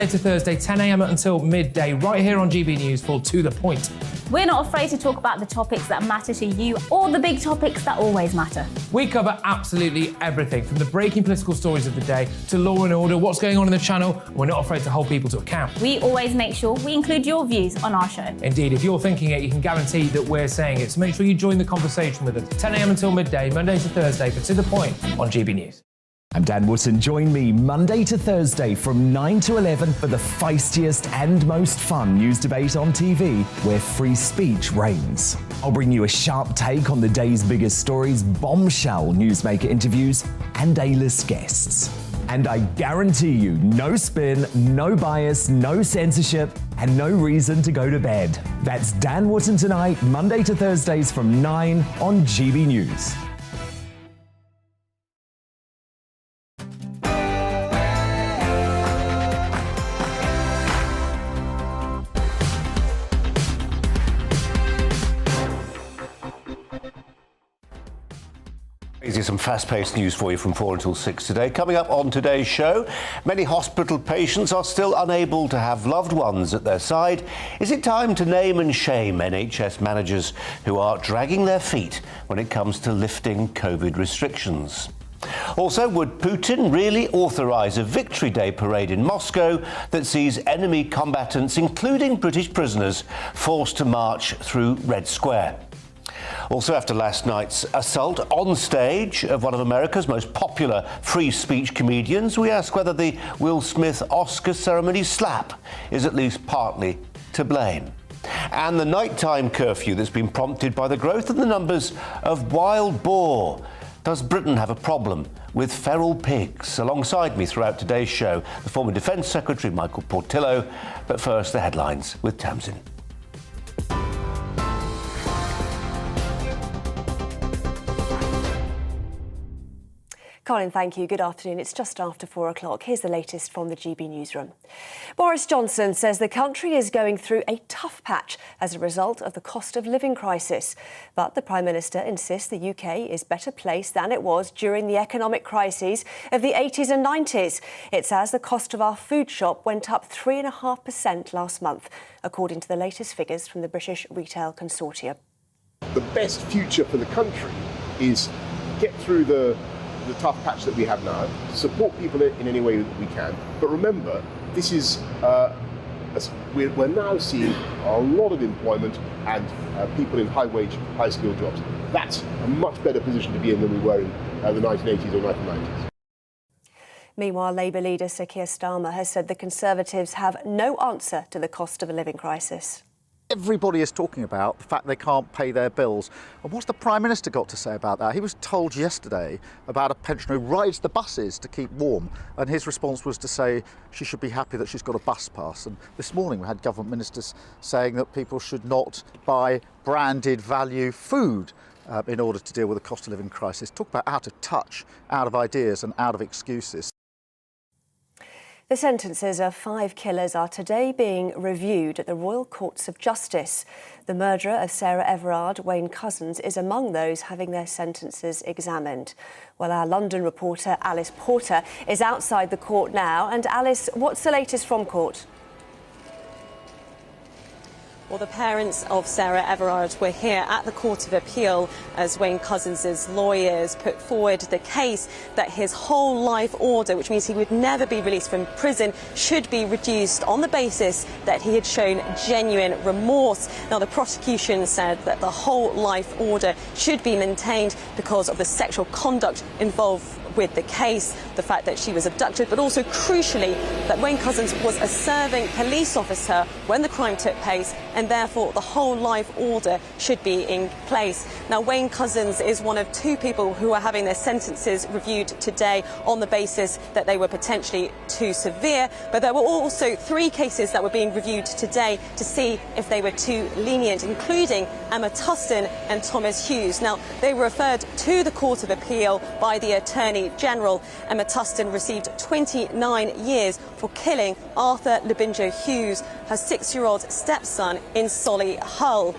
To Thursday, 10 a.m. until midday, right here on GB News for To The Point. We're not afraid to talk about the topics that matter to you or the big topics that always matter. We cover absolutely everything, from the breaking political stories of the day to law and order, what's going on in the channel. We're not afraid to hold people to account. We always make sure we include your views on our show. Indeed, if you're thinking it, you can guarantee that we're saying it. So make sure you join the conversation with us. 10 a.m. until midday, Monday to Thursday for To The Point on GB News. I'm Dan Wootton. Join me Monday to Thursday from 9 to 11 for the feistiest and most fun news debate on TV, where free speech reigns. I'll bring you a sharp take on the day's biggest stories, bombshell newsmaker interviews, and A-list guests. And I guarantee you, no spin, no bias, no censorship, and no reason to go to bed. That's Dan Wootton tonight, Monday to Thursdays from 9 on GB News. Some fast-paced news for you from 4 until 6 today. Coming up on today's show, many hospital patients are still unable to have loved ones at their side. Is it time to name and shame NHS managers who are dragging their feet when it comes to lifting COVID restrictions? Also, would Putin really authorise a Victory Day parade in Moscow that sees enemy combatants, including British prisoners, forced to march through Red Square? Also, after last night's assault on stage of one of America's most popular free speech comedians, we ask whether the Will Smith Oscar ceremony slap is at least partly to blame. And the nighttime curfew that's been prompted by the growth in the numbers of wild boar. Does Britain have a problem with feral pigs? Alongside me throughout today's show, the former Defence Secretary Michael Portillo. But first, the headlines with Tamsin. Colin, thank you. Good afternoon. It's just after 4 o'clock. Here's the latest from the GB newsroom. Boris Johnson says the country is going through a tough patch as a result of the cost of living crisis. But the Prime Minister insists the UK is better placed than it was during the economic crises of the 80s and 90s. It's as the cost of our food shop went up 3.5% last month, according to the latest figures from the British Retail Consortium. The best future for the country is get through the tough patch that we have now, support people in any way that we can. But remember, this is we're now seeing a lot of employment and people in high-wage, high-skilled jobs. That's a much better position to be in than we were in the 1980s or 1990s. Meanwhile, Labour leader Sir Keir Starmer has said the Conservatives have no answer to the cost of a living crisis. Everybody is talking about the fact they can't pay their bills. And what's the Prime Minister got to say about that? He was told yesterday about a pensioner who rides the buses to keep warm, and his response was to say she should be happy that she's got a bus pass. And this morning we had government ministers saying that people should not buy branded value food in order to deal with the cost of living crisis. Talk about out of touch, out of ideas and out of excuses. The sentences of 5 killers are today being reviewed at the Royal Courts of Justice. The murderer of Sarah Everard, Wayne Couzens, is among those having their sentences examined. Well, our London reporter Alice Porter is outside the court now. And Alice, what's the latest from court? Well, the parents of Sarah Everard were here at the Court of Appeal as Wayne Couzens' lawyers put forward the case that his whole life order, which means he would never be released from prison, should be reduced on the basis that he had shown genuine remorse. Now, the prosecution said that the whole life order should be maintained because of the sexual conduct involved with the case, the fact that she was abducted, but also crucially that Wayne Couzens was a serving police officer when the crime took place, and therefore the whole life order should be in place. Now, Wayne Couzens is one of 2 people who are having their sentences reviewed today on the basis that they were potentially too severe, but there were also 3 cases that were being reviewed today to see if they were too lenient, including Emma Tustin and Thomas Hughes. Now, they were referred to the Court of Appeal by the Attorney General. Emma Tustin received 29 years for killing Arthur Labinjo Hughes, her 6-year-old stepson, in Solihull.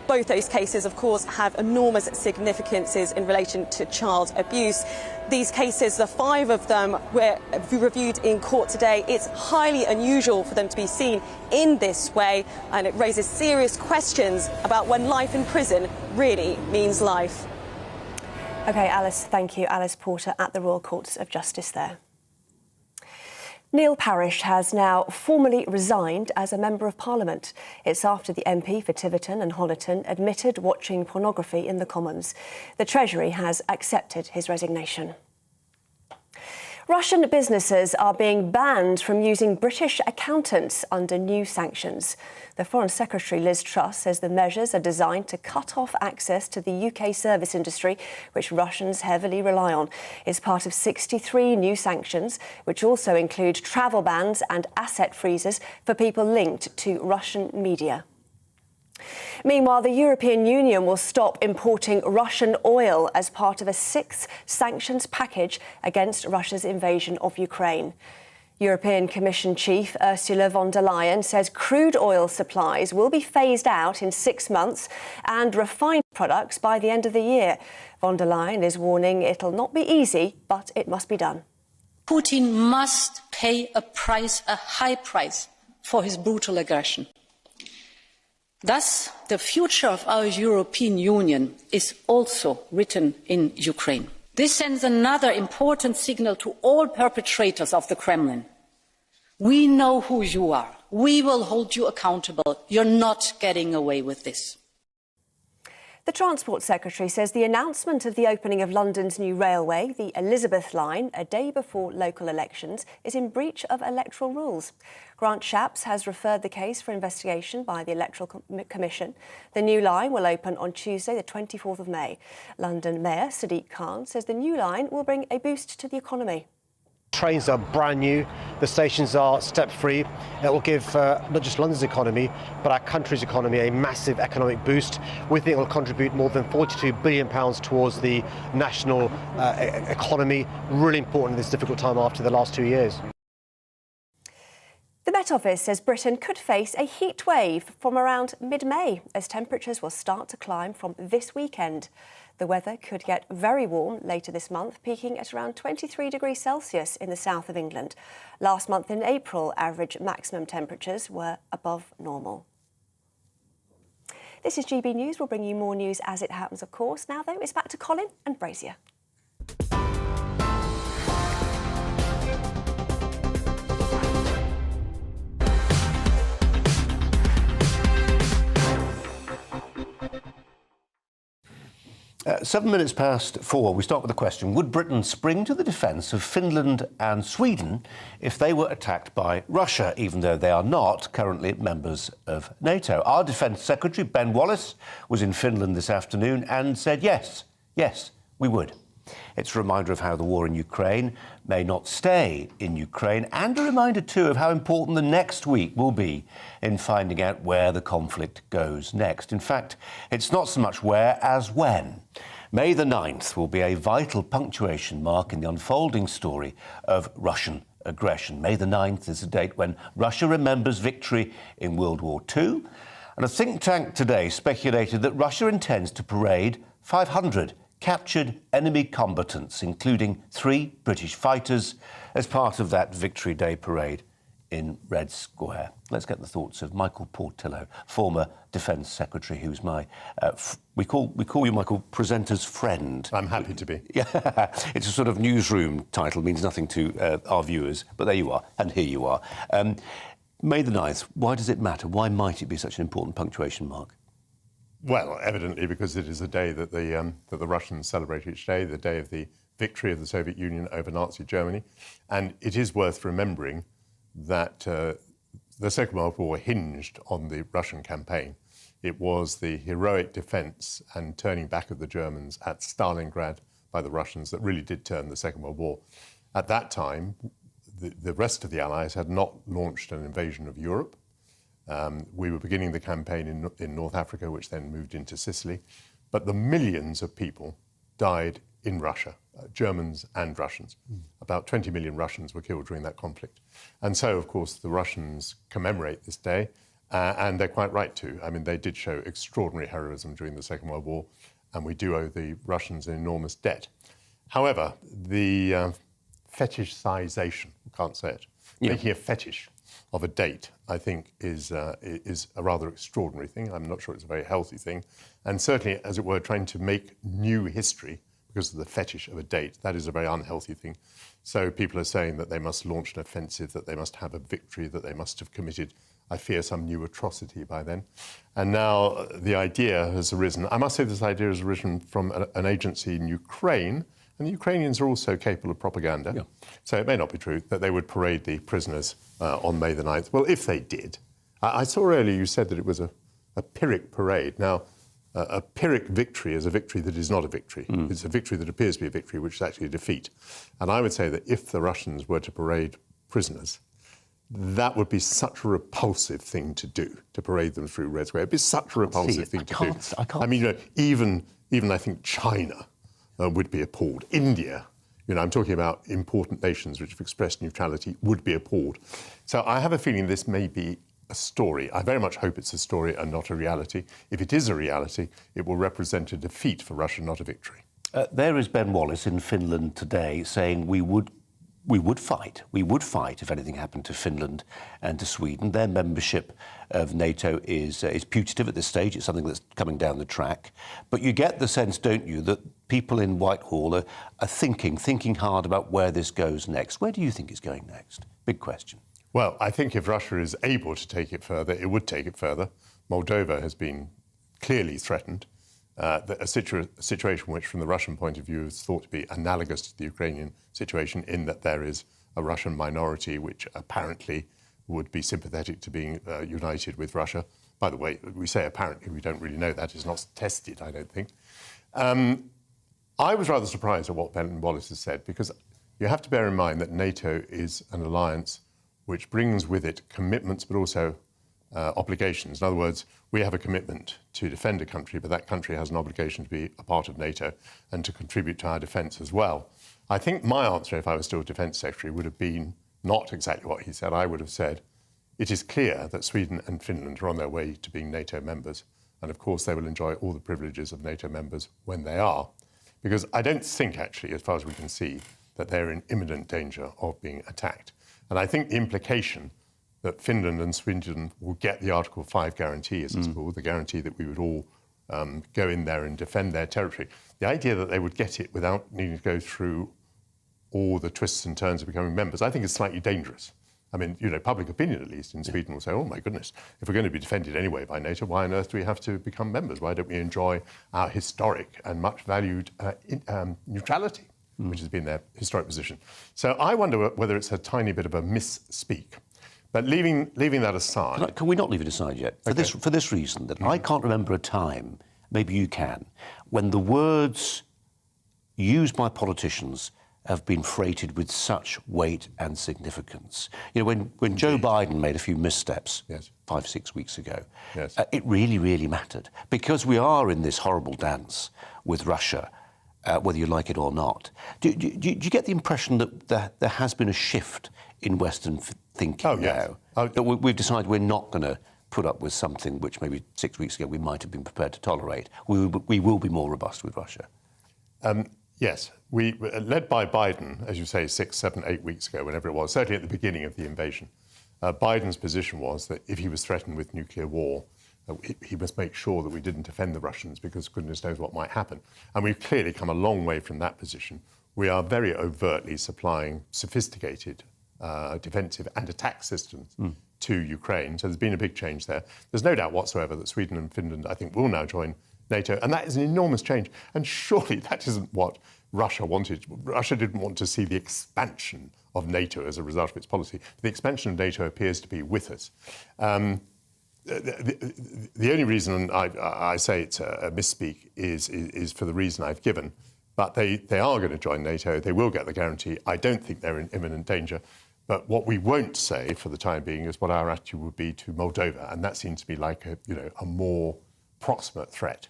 Both those cases, of course, have enormous significances in relation to child abuse. These cases, the 5 of them, were reviewed in court today. It's highly unusual for them to be seen in this way, and it raises serious questions about when life in prison really means life. OK, Alice, thank you. Alice Porter at the Royal Courts of Justice there. Neil Parish has now formally resigned as a Member of Parliament. It's after the MP for Tiverton and Honiton admitted watching pornography in the Commons. The Treasury has accepted his resignation. Russian businesses are being banned from using British accountants under new sanctions. The Foreign Secretary Liz Truss says the measures are designed to cut off access to the UK service industry, which Russians heavily rely on. It's part of 63 new sanctions, which also include travel bans and asset freezes for people linked to Russian media. Meanwhile, the European Union will stop importing Russian oil as part of a 6th sanctions package against Russia's invasion of Ukraine. European Commission Chief Ursula von der Leyen says crude oil supplies will be phased out in 6 months and refined products by the end of the year. Von der Leyen is warning it'll not be easy, but it must be done. Putin must pay a high price for his brutal aggression. Thus, the future of our European Union is also written in Ukraine. This sends another important signal to all perpetrators of the Kremlin. We know who you are. We will hold you accountable. You're not getting away with this. The Transport Secretary says the announcement of the opening of London's new railway, the Elizabeth Line, a day before local elections, is in breach of electoral rules. Grant Shapps has referred the case for investigation by the Electoral Commission. The new line will open on Tuesday, the 24th of May. London Mayor Sadiq Khan says the new line will bring a boost to the economy. Trains are brand new, the stations are step-free. It will give not just London's economy, but our country's economy a massive economic boost. We think it will contribute more than £42 billion towards the national economy. Really important in this difficult time after the last 2 years. The Met Office says Britain could face a heat wave from around mid-May as temperatures will start to climb from this weekend. The weather could get very warm later this month, peaking at around 23 degrees Celsius in the south of England. Last month in April, average maximum temperatures were above normal. This is GB News. We'll bring you more news as it happens, of course. Now, though, it's back to Colin and Brazier. Seven minutes past 4, we start with a question. Would Britain spring to the defence of Finland and Sweden if they were attacked by Russia, even though they are not currently members of NATO? Our Defence Secretary, Ben Wallace, was in Finland this afternoon and said yes, we would. It's a reminder of how the war in Ukraine may not stay in Ukraine, and a reminder too of how important the next week will be in finding out where the conflict goes next. In fact, it's not so much where as when. May the 9th will be a vital punctuation mark in the unfolding story of Russian aggression. May the 9th is a date when Russia remembers victory in World War II, and a think tank today speculated that Russia intends to parade 500 captured enemy combatants, including 3 British fighters, as part of that Victory Day parade in Red Square. Let's get the thoughts of Michael Portillo, former Defence Secretary, who's my, we call you, Michael, presenter's friend. I'm happy to be. Yeah, it's a sort of newsroom title, means nothing to our viewers, but there you are, and here you are. May the 9th, why does it matter? Why might it be such an important punctuation mark? Well, evidently because it is a day that the Russians celebrate each day, the day of the victory of the Soviet Union over Nazi Germany. And it is worth remembering that the Second World War hinged on the Russian campaign. It was the heroic defence and turning back of the Germans at Stalingrad by the Russians that really did turn the Second World War. At that time, the rest of the Allies had not launched an invasion of Europe. We were beginning the campaign in North Africa, which then moved into Sicily. But the millions of people died in Russia, Germans and Russians. About 20 million Russians were killed during that conflict. And so, of course, the Russians commemorate this day And they're quite right to. I mean, they did show extraordinary heroism during the Second World War, and we do owe the Russians an enormous debt. However, the fetishization, can't say it, making a fetish of a date, I think, is a rather extraordinary thing. I'm not sure it's a very healthy thing. And certainly, as it were, trying to make new history because of the fetish of a date, that is a very unhealthy thing. So people are saying that they must launch an offensive, that they must have a victory, that they must have committed, I fear, some new atrocity by then. And now the idea has arisen. I must say this idea has arisen from an agency in Ukraine, and the Ukrainians are also capable of propaganda. Yeah. So it may not be true that they would parade the prisoners on May the 9th. Well, if they did, I saw earlier you said that it was a Pyrrhic parade. Now, a Pyrrhic victory is a victory that is not a victory. It's a victory that appears to be a victory, which is actually a defeat. And I would say that if the Russians were to parade prisoners, that would be such a repulsive thing to do, to parade them through Red Square. It'd be such a repulsive thing to do. I mean, you know, even I think China would be appalled. India, you know, I'm talking about important nations which have expressed neutrality, would be appalled. So I have a feeling this may be a story. I very much hope it's a story and not a reality. If it is a reality, it will represent a defeat for Russia, not a victory. There is Ben Wallace in Finland today saying we would fight if anything happened to Finland and to Sweden. Their membership of NATO is putative at this stage. It's something that's coming down the track. But you get the sense, don't you, that people in Whitehall are thinking hard about where this goes next. Where do you think it's going next? Big question. Well, I think if Russia is able to take it further, it would take it further. Moldova has been clearly threatened. A situation which, from the Russian point of view, is thought to be analogous to the Ukrainian situation in that there is a Russian minority which apparently would be sympathetic to being united with Russia. By the way, we say apparently, we don't really know that. It's not tested, I don't think. I was rather surprised at what Ben Wallace has said, because you have to bear in mind that NATO is an alliance which brings with it commitments but also obligations. In other words, we have a commitment to defend a country, but that country has an obligation to be a part of NATO and to contribute to our defence as well. I think my answer, if I was still Defence Secretary, would have been not exactly what he said. I would have said, it is clear that Sweden and Finland are on their way to being NATO members, and of course they will enjoy all the privileges of NATO members when they are. Because I don't think, actually, as far as we can see, that they're in imminent danger of being attacked. And I think the implication that Finland and Sweden will get the Article 5 guarantee, as it's called, the guarantee that we would all go in there and defend their territory. The idea that they would get it without needing to go through all the twists and turns of becoming members, I think is slightly dangerous. I mean, you know, public opinion, at least, in Sweden will say, oh, my goodness, if we're going to be defended anyway by NATO, why on earth do we have to become members? Why don't we enjoy our historic and much valued neutrality, which has been their historic position? So I wonder whether it's a tiny bit of a misspeak. But leaving that aside... Can we not leave it aside yet? For this reason, that I can't remember a time, maybe you can, when the words used by politicians have been freighted with such weight and significance. You know, when Joe Biden made a few missteps 5-6 weeks ago, it really, really mattered. Because we are in this horrible dance with Russia, whether you like it or not. Do you get the impression that there has been a shift in Western thinking now? That we've decided we're not going to put up with something which maybe 6 weeks ago we might have been prepared to tolerate. We will be more robust with Russia. Yes, we led by Biden, as you say, 6, 7, 8 weeks ago, whenever it was, certainly at the beginning of the invasion. Biden's position was that if he was threatened with nuclear war, he must make sure that we didn't offend the Russians, because goodness knows what might happen. And we've clearly come a long way from that position. We are very overtly supplying sophisticated defensive and attack systems to Ukraine. So there's been a big change there. There's no doubt whatsoever that Sweden and Finland, I think, will now join NATO, and that is an enormous change. And surely that isn't what Russia wanted. Russia didn't want to see the expansion of NATO as a result of its policy. The expansion of NATO appears to be with us. The only reason I say it's a misspeak is for the reason I've given. But they are going to join NATO. They will get the guarantee. I don't think they're in imminent danger. But what we won't say for the time being is what our attitude would be to Moldova, and that seems to be like a more proximate threat.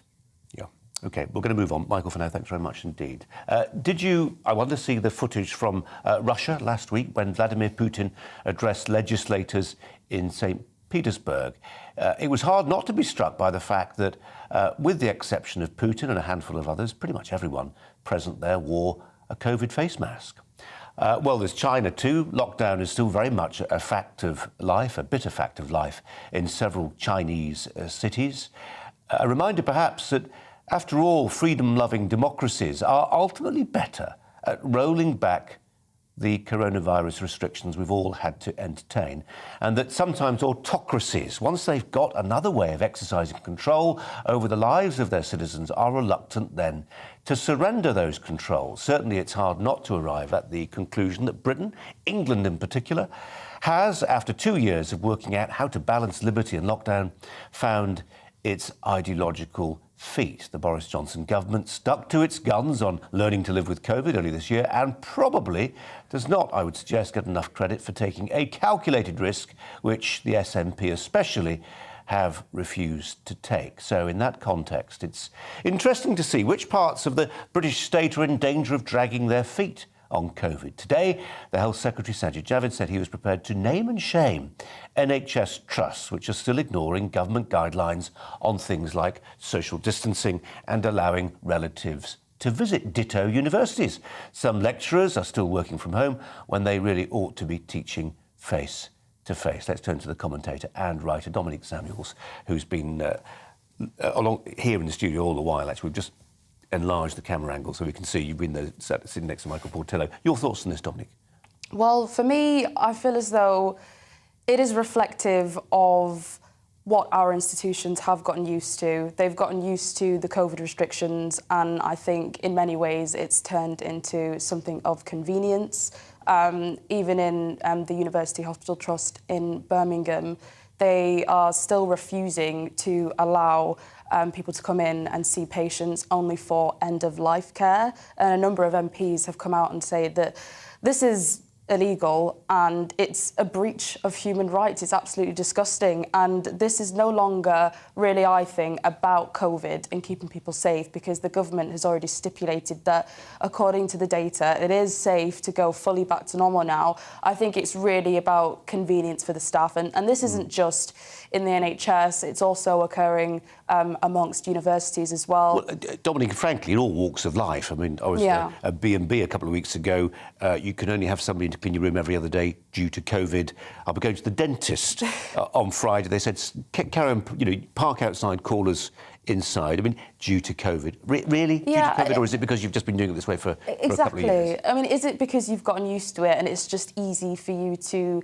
Yeah. OK, we're going to move on. Michael, for now, thanks very much indeed. I want to see the footage from Russia last week when Vladimir Putin addressed legislators in St. Petersburg. It was hard not to be struck by the fact that, with the exception of Putin and a handful of others, pretty much everyone present there wore a COVID face mask. Well, there's China too. Lockdown is still very much a fact of life, a bitter fact of life in several Chinese cities. A reminder perhaps that, after all, freedom-loving democracies are ultimately better at rolling back the coronavirus restrictions we've all had to entertain, and that sometimes autocracies, once they've got another way of exercising control over the lives of their citizens, are reluctant then to surrender those controls. Certainly it's hard not to arrive at the conclusion that Britain, England in particular, has, after 2 years of working out how to balance liberty and lockdown, found its ideological feat. The Boris Johnson government stuck to its guns on learning to live with COVID early this year and probably does not, I would suggest, get enough credit for taking a calculated risk, which the SNP especially have refused to take. So in that context, it's interesting to see which parts of the British state are in danger of dragging their feet on COVID. Today, the Health Secretary, Sajid Javid, said he was prepared to name and shame NHS trusts, which are still ignoring government guidelines on things like social distancing and allowing relatives to visit. Ditto universities. Some lecturers are still working from home when they really ought to be teaching face to face. Let's turn to the commentator and writer Dominic Samuels, who's been along here in the studio all the while. Actually, we've just enlarge the camera angle so we can see you've been there sitting next to Michael Portillo. Your thoughts on this, Dominic? Well, for me, I feel as though it is reflective of what our institutions have gotten used to. They've gotten used to the COVID restrictions, and I think in many ways it's turned into something of convenience. Even in the University Hospital Trust in Birmingham, they are still refusing to allow people to come in and see patients only for end-of-life care. And a number of MPs have come out and said that this is illegal and it's a breach of human rights. It's absolutely disgusting. And this is no longer really, I think, about COVID and keeping people safe, because the government has already stipulated that, according to the data, it is safe to go fully back to normal now. I think it's really about convenience for the staff. And this isn't just in the NHS, it's also occurring amongst universities as well. Well, Dominic, frankly, in all walks of life. I mean, I was at B&B a couple of weeks ago. You can only have somebody to clean your room every other day due to COVID. I'll be going to the dentist on Friday. They said, carry on, park outside, call us inside. I mean, due to COVID. Really? Due to COVID? Or is it because you've just been doing it this way for a couple of years? I mean, is it because you've gotten used to it and it's just easy for you to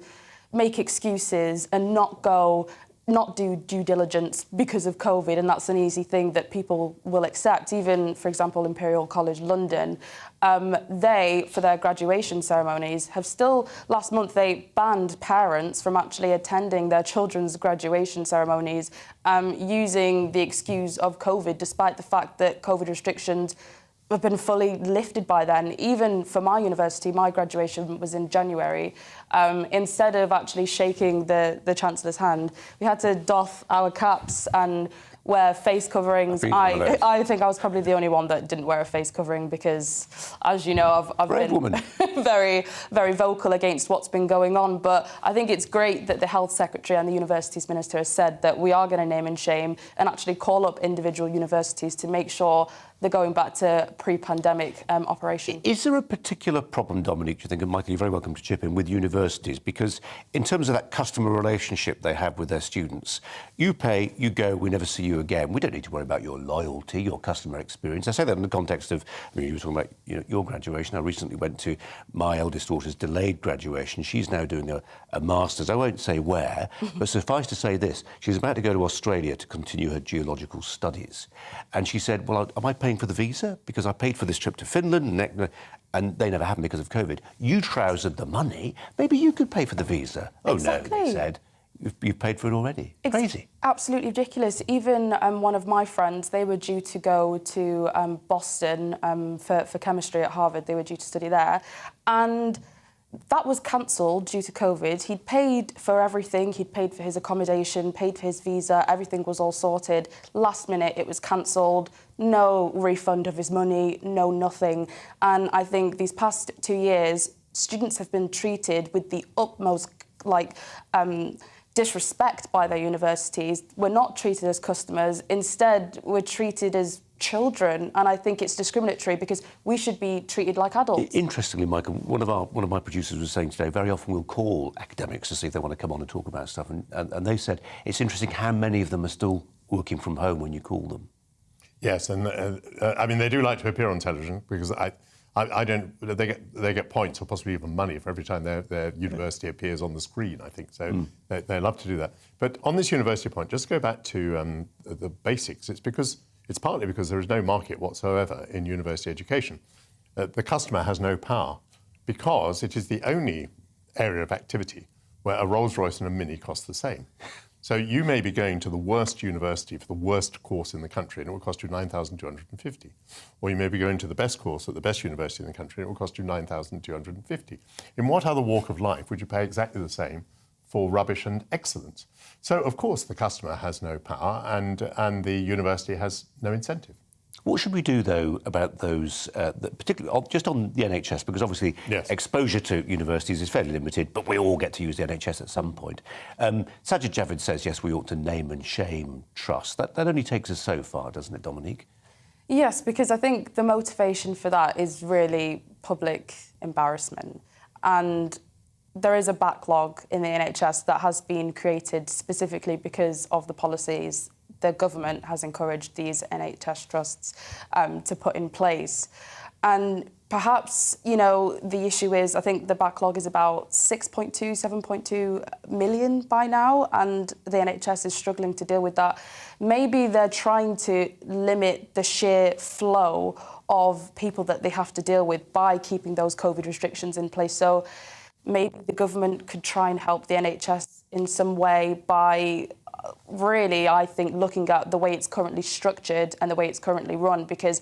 make excuses and not do due diligence because of COVID, and that's an easy thing that people will accept. Even, for example, Imperial College London, they, for their graduation ceremonies, have still, last month, they banned parents from actually attending their children's graduation ceremonies using the excuse of COVID, despite the fact that COVID restrictions have been fully lifted by then. Even for my university, my graduation was in January. Instead of actually shaking the Chancellor's hand, we had to doff our caps and wear face coverings. I think I was probably the only one that didn't wear a face covering because, as you know, I've been very, very vocal against what's been going on. But I think it's great that the Health Secretary and the Universities Minister has said that we are going to name and shame and actually call up individual universities to make sure they're going back to pre-pandemic operation. Is there a particular problem, Dominic, do you think, and Michael, you're very welcome to chip in, with universities? Because in terms of that customer relationship they have with their students, you pay, you go, we never see you again. We don't need to worry about your loyalty, your customer experience. I say that in the context of, I mean, you were talking about your graduation. I recently went to my eldest daughter's delayed graduation. She's now doing a master's. I won't say where, but suffice to say this, she's about to go to Australia to continue her geological studies. And she said, well, am I paying for the visa? Because I paid for this trip to Finland and they never happened because of COVID. You trousered the money. Maybe you could pay for the visa. Exactly. Oh, no, they said. You've paid for it already. It's crazy. Absolutely ridiculous. Even one of my friends, they were due to go to Boston for chemistry at Harvard. They were due to study there. And that was cancelled due to COVID. He'd paid for everything. He'd paid for his accommodation, paid for his visa. Everything was all sorted. Last minute, it was cancelled. No refund of his money, no nothing. And I think these past 2 years, students have been treated with the utmost, disrespect by their universities. We're not treated as customers. Instead, we're treated as children, and I think it's discriminatory because we should be treated like adults. Interestingly, Michael, one of my producers was saying today, very often we'll call academics to see if they want to come on and talk about stuff, and they said it's interesting how many of them are still working from home when you call them. Yes, and I mean, they do like to appear on television because I don't. They get points or possibly even money for every time their university appears on the screen. I think so. They love to do that. But on this university point, just go back to the basics. It's partly because there is no market whatsoever in university education. The customer has no power because it is the only area of activity where a Rolls-Royce and a Mini cost the same. So you may be going to the worst university for the worst course in the country and it will cost you $9,250. Or you may be going to the best course at the best university in the country and it will cost you $9,250. In what other walk of life would you pay exactly the same for rubbish and excellence? So, of course, the customer has no power and the university has no incentive. What should we do, though, about those, particularly just on the NHS, because obviously exposure to universities is fairly limited, but we all get to use the NHS at some point. Sajid Javid says, yes, we ought to name and shame trust. That only takes us so far, doesn't it, Dominique? Yes, because I think the motivation for that is really public embarrassment. And there is a backlog in the NHS that has been created specifically because of the policies the government has encouraged these NHS trusts to put in place. And perhaps, you know, the issue is, I think the backlog is about 7.2 million by now, and the NHS is struggling to deal with that. Maybe they're trying to limit the sheer flow of people that they have to deal with by keeping those COVID restrictions in place. So maybe the government could try and help the NHS in some way by really, I think, looking at the way it's currently structured and the way it's currently run, because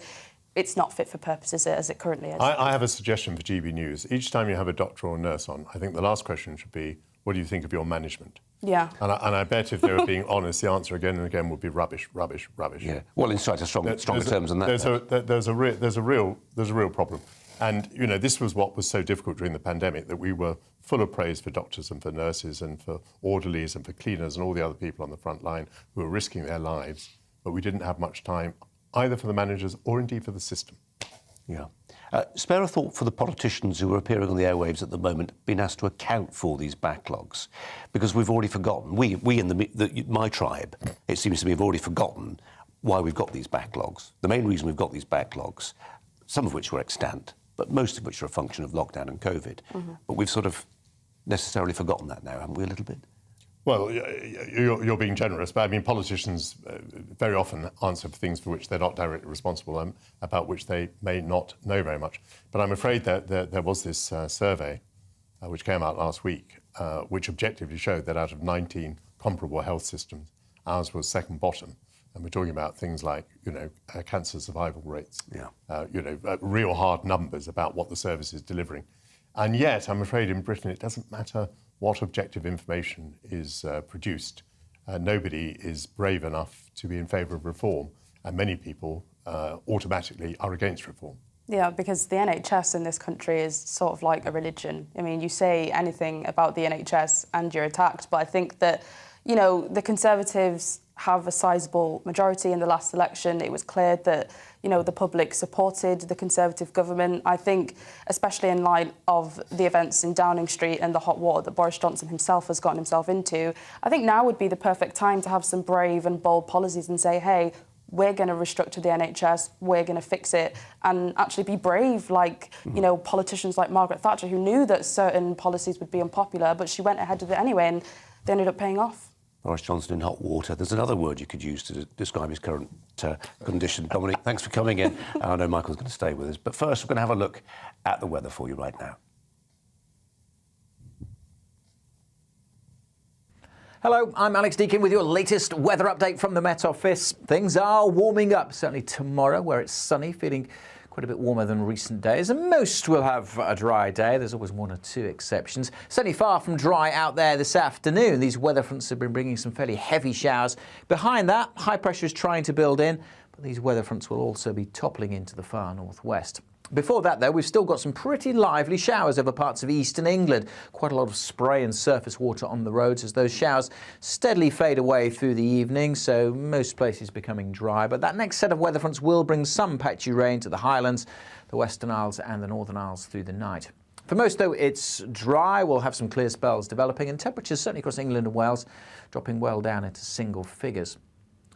it's not fit for purpose as it currently is. I have a suggestion for GB News. Each time you have a doctor or a nurse on, I think the last question should be, what do you think of your management? Yeah. And I bet if they were being honest, the answer again and again would be rubbish, rubbish, rubbish. Yeah. Well, in slightly stronger terms than that. There's a real problem. And, you know, this was what was so difficult during the pandemic, that we were full of praise for doctors and for nurses and for orderlies and for cleaners and all the other people on the front line who were risking their lives. But we didn't have much time either for the managers or indeed for the system. Yeah. Spare a thought for the politicians who are appearing on the airwaves at the moment, being asked to account for these backlogs, because we've already forgotten. We in my tribe, it seems to me, have already forgotten why we've got these backlogs. The main reason we've got these backlogs, some of which were extant, but most of which are a function of lockdown and COVID. Mm-hmm. But we've sort of necessarily forgotten that now, haven't we, a little bit? Well, you're being generous, but I mean, politicians very often answer for things for which they're not directly responsible, about which they may not know very much. But I'm afraid that there was this survey which came out last week, which objectively showed that out of 19 comparable health systems, ours was second bottom. And we're talking about things like, you know, cancer survival rates, real hard numbers about what the service is delivering. And yet, I'm afraid in Britain, it doesn't matter what objective information is produced. Nobody is brave enough to be in favour of reform, and many people automatically are against reform. Yeah, because the NHS in this country is sort of like a religion. I mean, you say anything about the NHS and you're attacked, but I think that, you know, the Conservatives have a sizable majority in the last election. It was clear that, you know, the public supported the Conservative government. I think, especially in light of the events in Downing Street and the hot water that Boris Johnson himself has gotten himself into, I think now would be the perfect time to have some brave and bold policies and say, hey, we're going to restructure the NHS, we're going to fix it, and actually be brave, like, you know, politicians like Margaret Thatcher, who knew that certain policies would be unpopular, but she went ahead with it anyway, and they ended up paying off. Boris Johnson in hot water. There's another word you could use to describe his current condition. Dominic, thanks for coming in. I know Michael's going to stay with us. But first, we're going to have a look at the weather for you right now. Hello, I'm Alex Deakin with your latest weather update from the Met Office. Things are warming up, certainly tomorrow, where it's sunny, feeling quite a bit warmer than recent days, and most will have a dry day. There's always one or two exceptions. Certainly far from dry out there this afternoon. These weather fronts have been bringing some fairly heavy showers. Behind that, high pressure is trying to build in, but these weather fronts will also be toppling into the far northwest. Before that, though, we've still got some pretty lively showers over parts of eastern England. Quite a lot of spray and surface water on the roads as those showers steadily fade away through the evening, so most places becoming dry. But that next set of weather fronts will bring some patchy rain to the Highlands, the Western Isles and the Northern Isles through the night. For most, though, it's dry. We'll have some clear spells developing, and temperatures certainly across England and Wales dropping well down into single figures.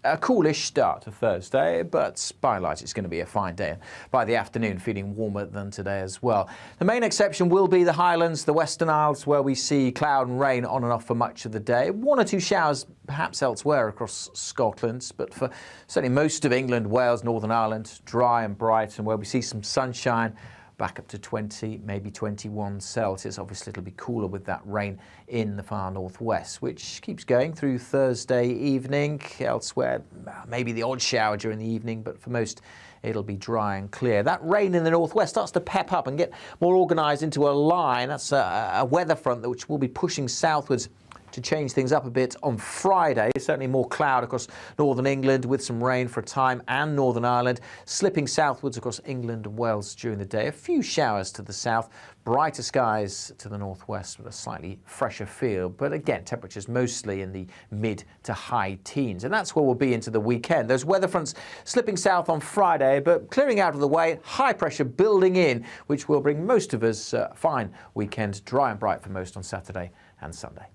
A coolish start to Thursday, but by and large it's going to be a fine day. By the afternoon, feeling warmer than today as well. The main exception will be the Highlands, the Western Isles, where we see cloud and rain on and off for much of the day. One or two showers perhaps elsewhere across Scotland, but for certainly most of England, Wales, Northern Ireland, dry and bright, and where we see some sunshine, back up to 20, maybe 21 Celsius. Obviously, it'll be cooler with that rain in the far northwest, which keeps going through Thursday evening. Elsewhere, maybe the odd shower during the evening, but for most, it'll be dry and clear. That rain in the northwest starts to pep up and get more organised into a line. That's a weather front which will be pushing southwards to change things up a bit on Friday. Certainly more cloud across northern England with some rain for a time, and Northern Ireland, slipping southwards across England and Wales during the day. A few showers to the south, brighter skies to the northwest with a slightly fresher feel. But again, temperatures mostly in the mid to high teens. And that's where we'll be into the weekend. Those weather fronts slipping south on Friday, but clearing out of the way, high pressure building in, which will bring most of us a fine weekend, dry and bright for most on Saturday and Sunday.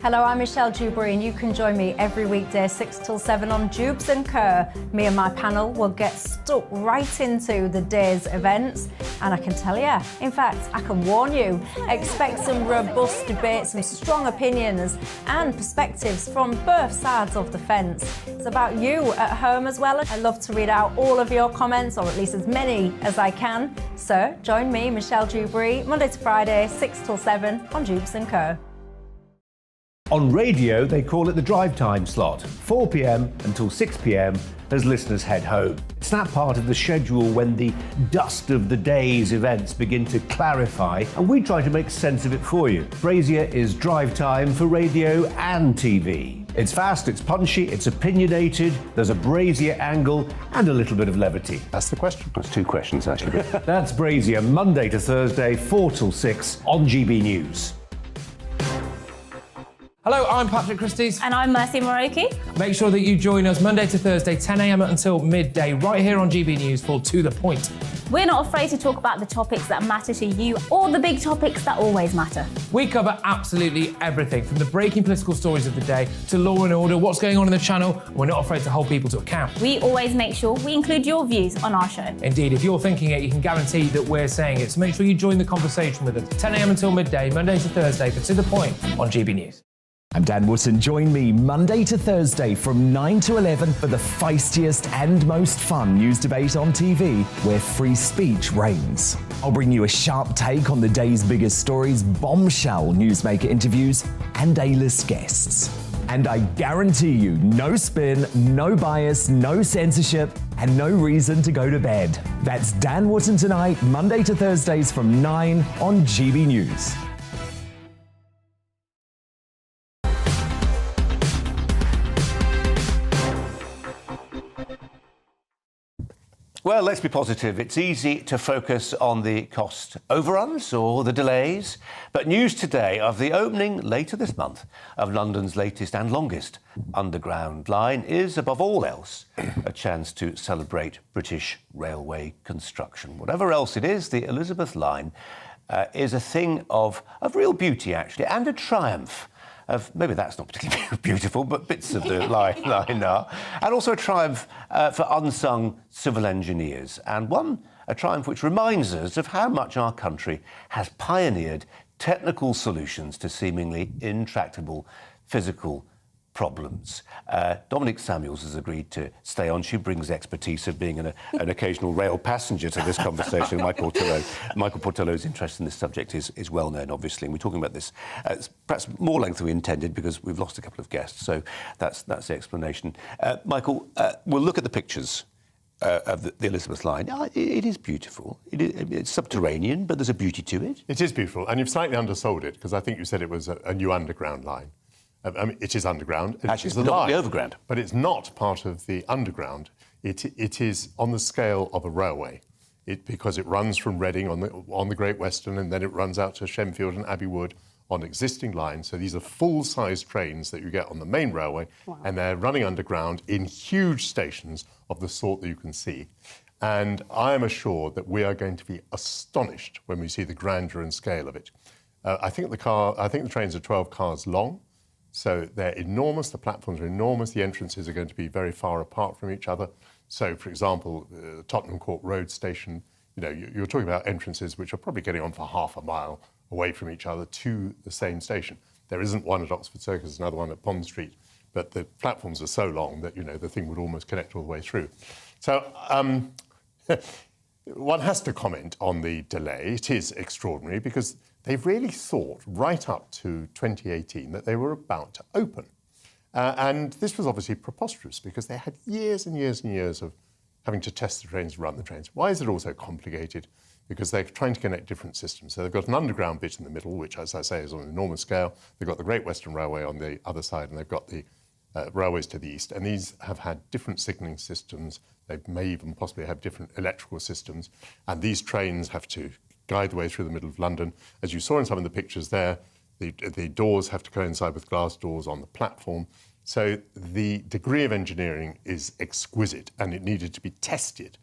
Hello, I'm Michelle Dewberry, and you can join me every weekday 6 till 7 on Jubes and Kerr. Me and my panel will get stuck right into the day's events, and I can tell you, in fact, I can warn you, expect some robust debates, some strong opinions and perspectives from both sides of the fence. It's about you at home as well. I love to read out all of your comments, or at least as many as I can. So join me, Michelle Dewberry, Monday to Friday, 6 till 7 on Jubes and Kerr. On radio, they call it the drive time slot, 4 p.m. until 6 p.m. as listeners head home. It's that part of the schedule when the dust of the day's events begin to clarify, and we try to make sense of it for you. Brazier is drive time for radio and TV. It's fast, it's punchy, it's opinionated, there's a Brazier angle and a little bit of levity. That's the question. That's two questions, actually. That's Brazier, Monday to Thursday, 4 till 6 on GB News. Hello, I'm Patrick Christie's. And I'm Mercy Moroki. Make sure that you join us Monday to Thursday, 10 a.m. until midday, right here on GB News for To The Point. We're not afraid to talk about the topics that matter to you, or the big topics that always matter. We cover absolutely everything, from the breaking political stories of the day to law and order, what's going on in the channel. We're not afraid to hold people to account. We always make sure we include your views on our show. Indeed, if you're thinking it, you can guarantee that we're saying it. So make sure you join the conversation with us, 10 a.m. until midday, Monday to Thursday, for To The Point on GB News. I'm Dan Wootton. Join me Monday to Thursday from 9 to 11 for the feistiest and most fun news debate on TV, where free speech reigns. I'll bring you a sharp take on the day's biggest stories, bombshell newsmaker interviews, and A-list guests. And I guarantee you, no spin, no bias, no censorship, and no reason to go to bed. That's Dan Wootton tonight, Monday to Thursdays from 9 on GB News. Well, let's be positive. It's easy to focus on the cost overruns or the delays. But news today of the opening later this month of London's latest and longest underground line is, above all else, a chance to celebrate British railway construction. Whatever else it is, the Elizabeth line is a thing of real beauty, actually, and a triumph. Maybe that's not particularly beautiful, but bits of the line are. And also a triumph for unsung civil engineers, and a triumph which reminds us of how much our country has pioneered technical solutions to seemingly intractable physical problems. Dominic Samuels has agreed to stay on. She brings expertise of being an occasional rail passenger to this conversation. Michael Portillo's interest in this subject is well known, obviously, and we're talking about this perhaps more length than we intended because we've lost a couple of guests, so that's the explanation. Michael, we'll look at the pictures. of the Elizabeth line. It is beautiful. It's subterranean, but there's a beauty to it. It is beautiful, and you've slightly undersold it, because I think you said it was a new underground line. I mean, it is underground. Actually, it's not the overground. But it's not part of the underground. It is on the scale of a railway, because it runs from Reading on the Great Western, and then it runs out to Shenfield and Abbey Wood on existing lines. So these are full-size trains that you get on the main railway, and they're running underground in huge stations of the sort that you can see. And I am assured that we are going to be astonished when we see the grandeur and scale of it. I think the trains are 12 cars long, so they're enormous. The platforms are enormous. The entrances are going to be very far apart from each other. So, for example, Tottenham Court Road Station, you're talking about entrances which are probably getting on for half a mile away from each other to the same station. There isn't one at Oxford Circus, another one at Pond Street, but the platforms are so long that, the thing would almost connect all the way through. So one has to comment on the delay. It is extraordinary because they've really thought right up to 2018 that they were about to open. And this was obviously preposterous because they had years and years and years of having to test the trains, run the trains. Why is it all so complicated? Because they're trying to connect different systems. So they've got an underground bit in the middle, which, as I say, is on an enormous scale. They've got the Great Western Railway on the other side, and they've got the railways to the east. And these have had different signalling systems. They may even possibly have different electrical systems. And these trains have to guide the way through the middle of London. As you saw in some of the pictures there, the doors have to coincide with glass doors on the platform. So the degree of engineering is exquisite, and it needed to be tested.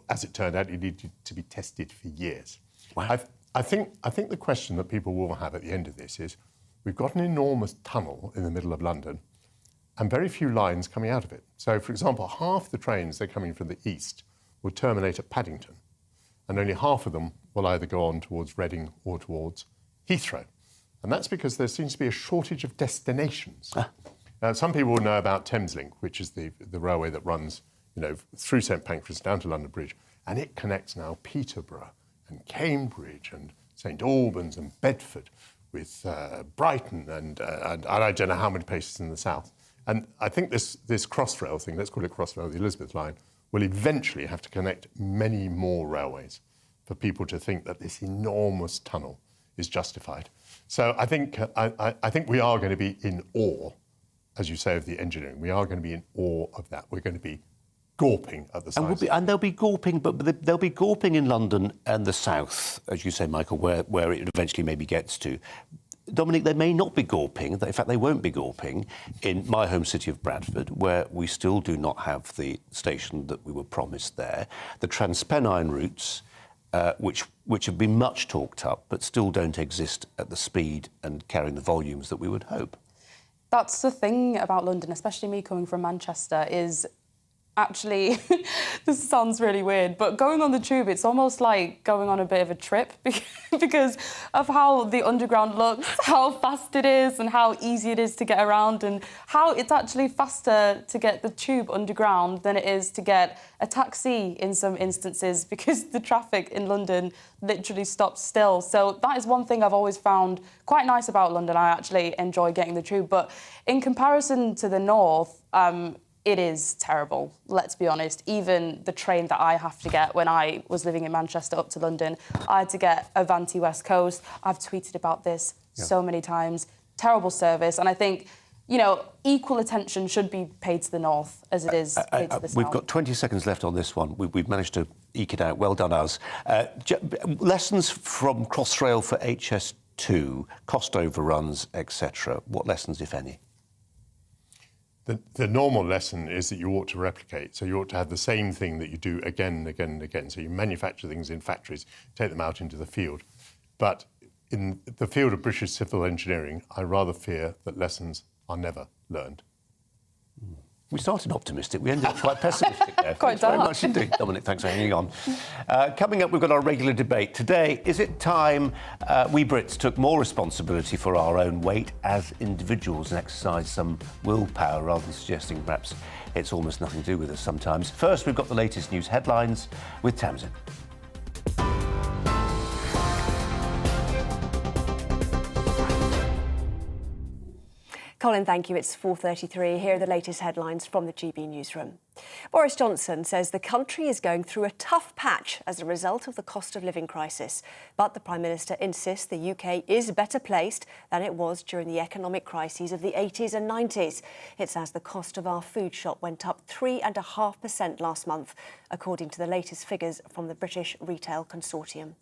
As it turned out, it needed to be tested for years. Wow. I think the question that people will have at the end of this is, we've got an enormous tunnel in the middle of London and very few lines coming out of it. So, for example, half the trains that are coming from the east will terminate at Paddington, and only half of them will either go on towards Reading or towards Heathrow. And that's because there seems to be a shortage of destinations. Some people will know about Thameslink, which is the railway that runs through St Pancras down to London Bridge, and it connects now Peterborough and Cambridge and St Albans and Bedford with Brighton and I don't know how many places in the south. And I think this Crossrail thing, let's call it Crossrail, the Elizabeth line, will eventually have to connect many more railways for people to think that this enormous tunnel is justified. So I think we are going to be in awe, as you say, of the engineering. We are going to be in awe of that. We're going to be gawping at the size. And they'll be gawping, but they'll be gawping in London and the south, as you say, Michael, where it eventually maybe gets to. Dominic, they may not be gawping, in fact, they won't be gawping in my home city of Bradford, where we still do not have the station that we were promised there. The Transpennine routes, which have been much talked up, but still don't exist at the speed and carrying the volumes that we would hope. That's the thing about London, especially me coming from Manchester, is actually, this sounds really weird, but going on the tube, it's almost like going on a bit of a trip because of how the underground looks, how fast it is and how easy it is to get around, and how it's actually faster to get the tube underground than it is to get a taxi in some instances, because the traffic in London literally stops still. So that is one thing I've always found quite nice about London. I actually enjoy getting the tube, but in comparison to the north, it is terrible, let's be honest. Even the train that I have to get when I was living in Manchester up to London, I had to get Avanti West Coast. I've tweeted about this so many times. Terrible service. And I think, equal attention should be paid to the north as it is paid to the south. We've got 20 seconds left on this one. We've managed to eke it out. Well done, us. Lessons from Crossrail for HS2, cost overruns, etc. What lessons, if any? The normal lesson is that you ought to replicate. So you ought to have the same thing that you do again and again and again. So you manufacture things in factories, take them out into the field. But in the field of British civil engineering, I rather fear that lessons are never learned. We started optimistic, we ended up quite pessimistic there. Quite Thanks very much indeed, Dominic. Thanks for hanging on. Coming up, we've got our regular debate. Today, is it time we Brits took more responsibility for our own weight as individuals and exercised some willpower rather than suggesting perhaps it's almost nothing to do with us sometimes? First, we've got the latest news headlines with Tamsin. Colin, thank you. It's 4:33. Here are the latest headlines from the GB newsroom. Boris Johnson says the country is going through a tough patch as a result of the cost of living crisis. But the Prime Minister insists the UK is better placed than it was during the economic crises of the 80s and 90s. It's as the cost of our food shop went up 3.5% last month, according to the latest figures from the British Retail Consortium.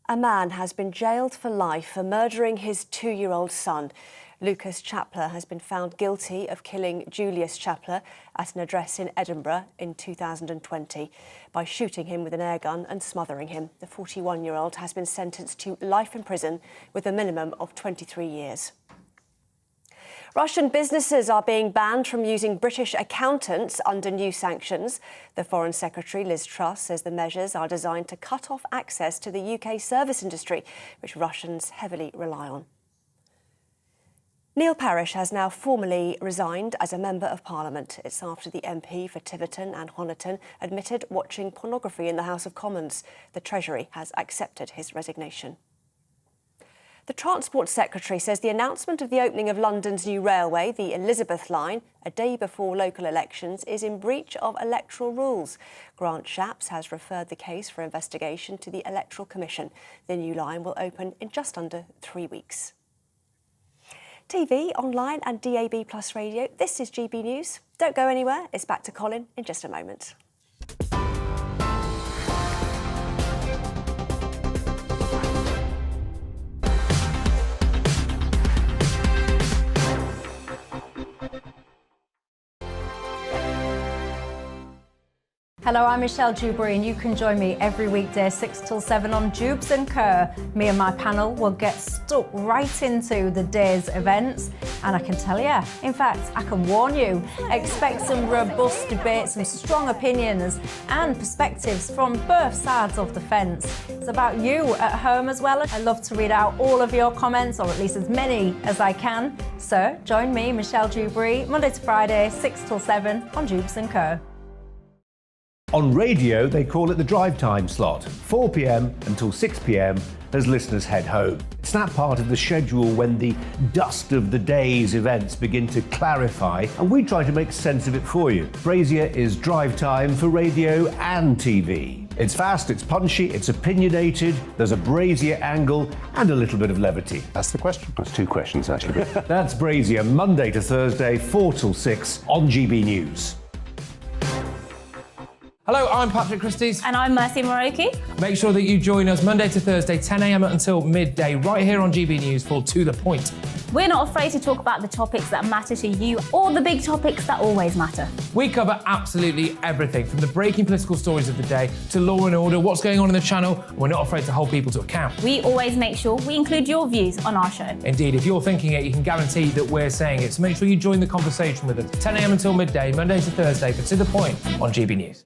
A man has been jailed for life for murdering his 2-year-old son. Lucas Chapler has been found guilty of killing Julius Chapler at an address in Edinburgh in 2020 by shooting him with an airgun and smothering him. The 41-year-old has been sentenced to life in prison with a minimum of 23 years. Russian businesses are being banned from using British accountants under new sanctions. The Foreign Secretary, Liz Truss, says the measures are designed to cut off access to the UK service industry, which Russians heavily rely on. Neil Parish has now formally resigned as a Member of Parliament. It's after the MP for Tiverton and Honiton admitted watching pornography in the House of Commons. The Treasury has accepted his resignation. The Transport Secretary says the announcement of the opening of London's new railway, the Elizabeth Line, a day before local elections, is in breach of electoral rules. Grant Shapps has referred the case for investigation to the Electoral Commission. The new line will open in just under 3 weeks. TV, online and DAB+ radio, this is GB News. Don't go anywhere, it's back to Colin in just a moment. Hello, I'm Michelle Dewberry and you can join me every weekday 6 till 7 on Jubes and Kerr. Me and my panel will get stuck right into the day's events, and I can tell you, in fact, I can warn you, expect some robust debates, some strong opinions and perspectives from both sides of the fence. It's about you at home as well. I love to read out all of your comments, or at least as many as I can. So join me, Michelle Dewberry, Monday to Friday, 6 till 7 on Jubes and Kerr. On radio, they call it the drive time slot, 4 p.m. until 6 p.m. as listeners head home. It's that part of the schedule when the dust of the day's events begin to clarify, and we try to make sense of it for you. Brazier is drive time for radio and TV. It's fast, it's punchy, it's opinionated, there's a Brazier angle and a little bit of levity. That's the question. That's 2 questions, actually. That's Brazier, Monday to Thursday, 4 till 6 on GB News. Hello, I'm Patrick Christie's. And I'm Mercy Moroki. Make sure that you join us Monday to Thursday, 10 a.m. until midday, right here on GB News for To The Point. We're not afraid to talk about the topics that matter to you, or the big topics that always matter. We cover absolutely everything, from the breaking political stories of the day to law and order, what's going on in the channel. We're not afraid to hold people to account. We always make sure we include your views on our show. Indeed, if you're thinking it, you can guarantee that we're saying it. So make sure you join the conversation with us, 10 a.m. until midday, Monday to Thursday for To The Point on GB News.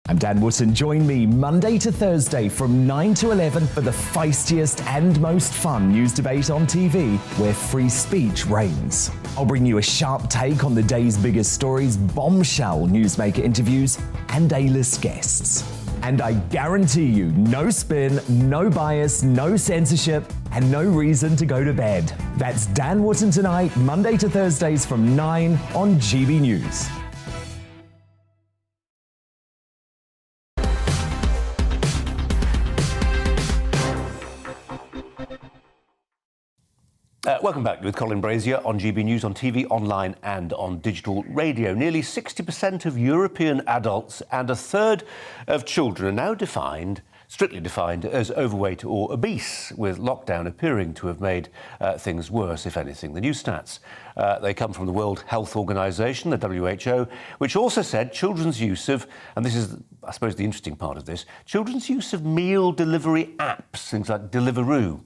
I'm Dan Wootton. Join me Monday to Thursday from 9 to 11 for the feistiest and most fun news debate on TV, where free speech reigns. I'll bring you a sharp take on the day's biggest stories, bombshell newsmaker interviews, and A-list guests. And I guarantee you, no spin, no bias, no censorship, and no reason to go to bed. That's Dan Wootton tonight, Monday to Thursdays from 9 on GB News. Welcome back with Colin Brazier on GB News, on TV, online and on digital radio. Nearly 60% of European adults and a third of children are now strictly defined as overweight or obese, with lockdown appearing to have made things worse, if anything. The new stats, they come from the World Health Organization, the WHO, which also said children's use of, and this is, I suppose, the interesting part of this, children's use of meal delivery apps, things like Deliveroo,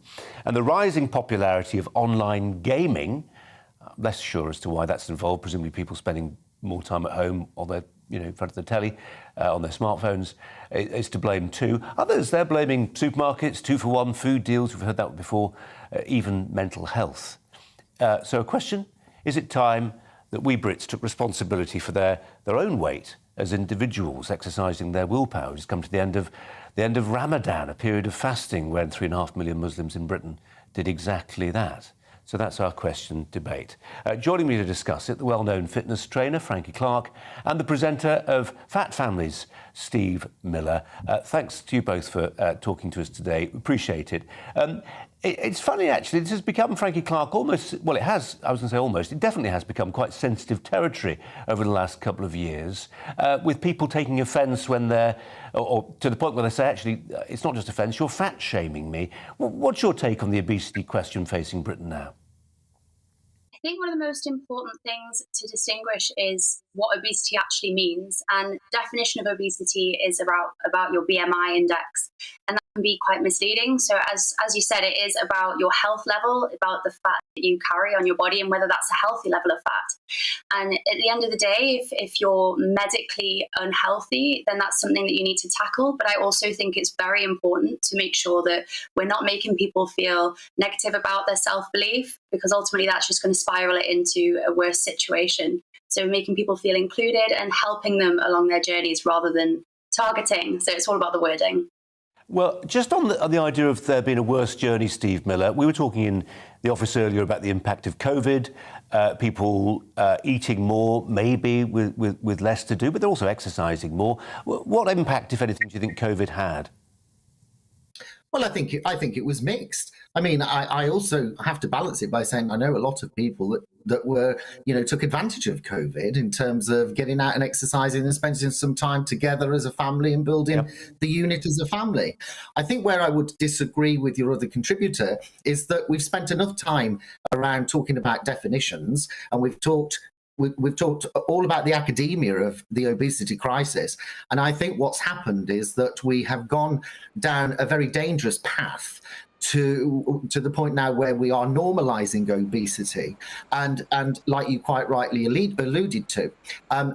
and the rising popularity of online gaming. Less sure as to why that's involved, presumably people spending more time at home on their, in front of the telly, on their smartphones, is to blame too. Others, they're blaming supermarkets, 2-for-1 food deals, we've heard that before, even mental health. So a question, is it time that we Brits took responsibility for their own weight as individuals, exercising their willpower? It's come to the end of Ramadan, a period of fasting when 3.5 million Muslims in Britain did exactly that. So that's our question debate. Joining me to discuss it, the well-known fitness trainer, Frankie Clark, and the presenter of Fat Families, Steve Miller. Thanks to you both for talking to us today. Appreciate it. It's funny, actually, this has become, Frankie Clark, almost, well, it has, I was going to say almost, it definitely has become quite sensitive territory over the last couple of years, with people taking offence when they're, or to the point where they say, actually, it's not just offence, you're fat-shaming me. What's your take on the obesity question facing Britain now? I think one of the most important things to distinguish is what obesity actually means. And the definition of obesity is about your BMI index. And that can be quite misleading. So as you said, it is about your health level, about the fat that you carry on your body and whether that's a healthy level of fat. And at the end of the day, if you're medically unhealthy, then that's something that you need to tackle. But I also think it's very important to make sure that we're not making people feel negative about their self-belief, because ultimately that's just going to spiral it into a worse situation. So making people feel included and helping them along their journeys rather than targeting. So it's all about the wording. Well, just on the idea of there being a worse journey, Steve Miller, we were talking in the office earlier about the impact of COVID, people eating more, maybe with less to do, but they're also exercising more. What impact, if anything, do you think COVID had? Well, I think it was mixed. I mean, I also have to balance it by saying I know a lot of people that were, took advantage of COVID in terms of getting out and exercising and spending some time together as a family and building the unit as a family. I think where I would disagree with your other contributor is that we've spent enough time around talking about definitions, and we've talked all about the academia of the obesity crisis. And I think what's happened is that we have gone down a very dangerous path to the point now where we are normalizing obesity, and like you quite rightly alluded to,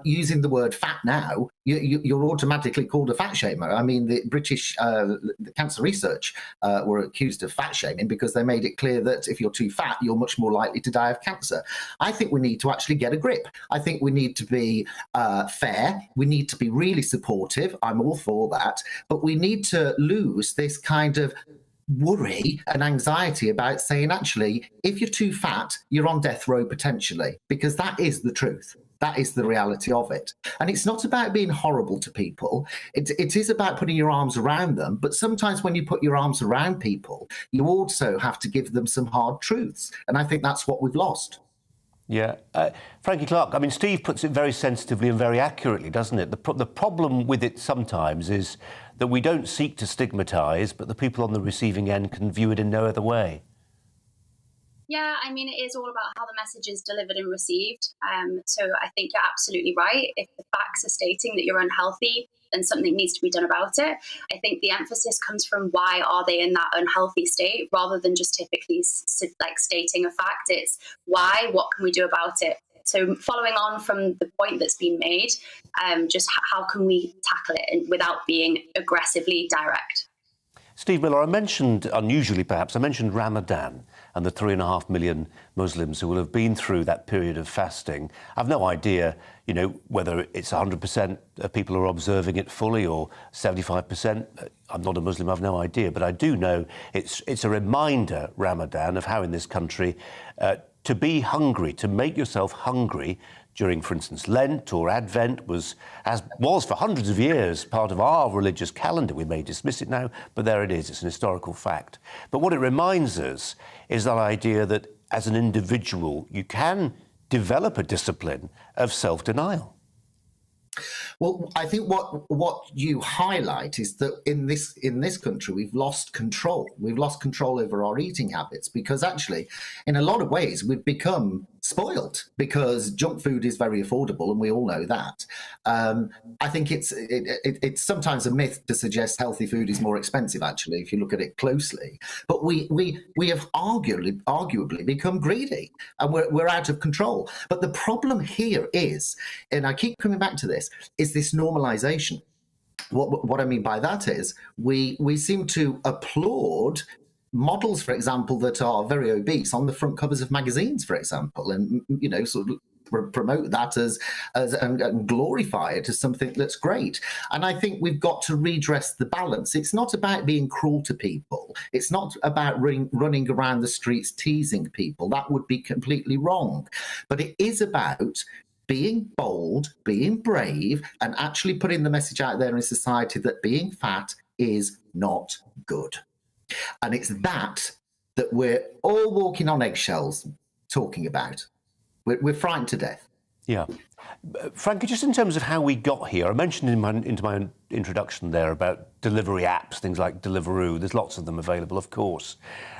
using the word fat now, you're automatically called a fat shamer. I mean, the British Cancer Research were accused of fat shaming because they made it clear that if you're too fat, you're much more likely to die of cancer. I think we need to actually get a grip. I think we need to be fair. We need to be really supportive. I'm all for that. But we need to lose this kind of worry and anxiety about saying, actually, if you're too fat, you're on death row potentially, because that is the truth. That is the reality of it. And it's not about being horrible to people. It is about putting your arms around them. But sometimes when you put your arms around people, you also have to give them some hard truths. And I think that's what we've lost. Yeah. Frankie Clark, I mean, Steve puts it very sensitively and very accurately, doesn't it? The problem with it sometimes is that we don't seek to stigmatise, but the people on the receiving end can view it in no other way. Yeah, I mean, it is all about how the message is delivered and received. So I think you're absolutely right. If the facts are stating that you're unhealthy, then something needs to be done about it. I think the emphasis comes from why are they in that unhealthy state, rather than just typically stating a fact. It's why, what can we do about it? So following on from the point that's been made, just how can we tackle it without being aggressively direct? Steve Miller, I mentioned, unusually perhaps, I mentioned Ramadan and the 3.5 million Muslims who will have been through that period of fasting. I've no idea, whether it's 100% of people who are observing it fully or 75%. I'm not a Muslim, I've no idea, but I do know it's a reminder, Ramadan, of how in this country to be hungry, to make yourself hungry during, for instance, Lent or Advent was for hundreds of years part of our religious calendar. We may dismiss it now, but there it is. It's an historical fact. But what it reminds us is that idea that as an individual, you can develop a discipline of self-denial. Well, I think what you highlight is that in this country, we've lost control. We've lost control over our eating habits because actually, in a lot of ways, we've become spoiled because junk food is very affordable, and we all know that. I think it's sometimes a myth to suggest healthy food is more expensive, actually, if you look at it closely. But we have arguably become greedy, and we're out of control. But the problem here is, and I keep coming back to this, is this normalization. What I mean by that is we seem to applaud models, for example, that are very obese on the front covers of magazines, for example, and sort of promote that as and glorify it as something that's great. And I think we've got to redress the balance. It's not about being cruel to people. It's not about running around the streets teasing people. That would be completely wrong. But it is about being bold, being brave, and actually putting the message out there in society that being fat is not good. And it's that we're all walking on eggshells talking about. We're frightened to death. Yeah. Frankie, just in terms of how we got here, I mentioned in my introduction there about delivery apps, things like Deliveroo. There's lots of them available, of course.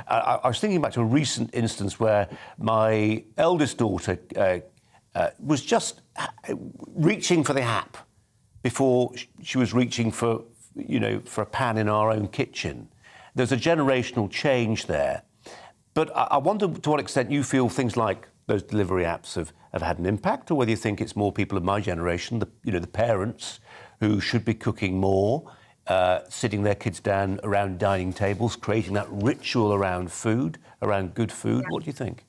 I was thinking back to a recent instance where my eldest daughter was just reaching for the app before she was reaching for a pan in our own kitchen. There's a generational change there. But I wonder to what extent you feel things like those delivery apps have had an impact, or whether you think it's more people of my generation, the parents, who should be cooking more, sitting their kids down around dining tables, creating that ritual around food, around good food. What do you think?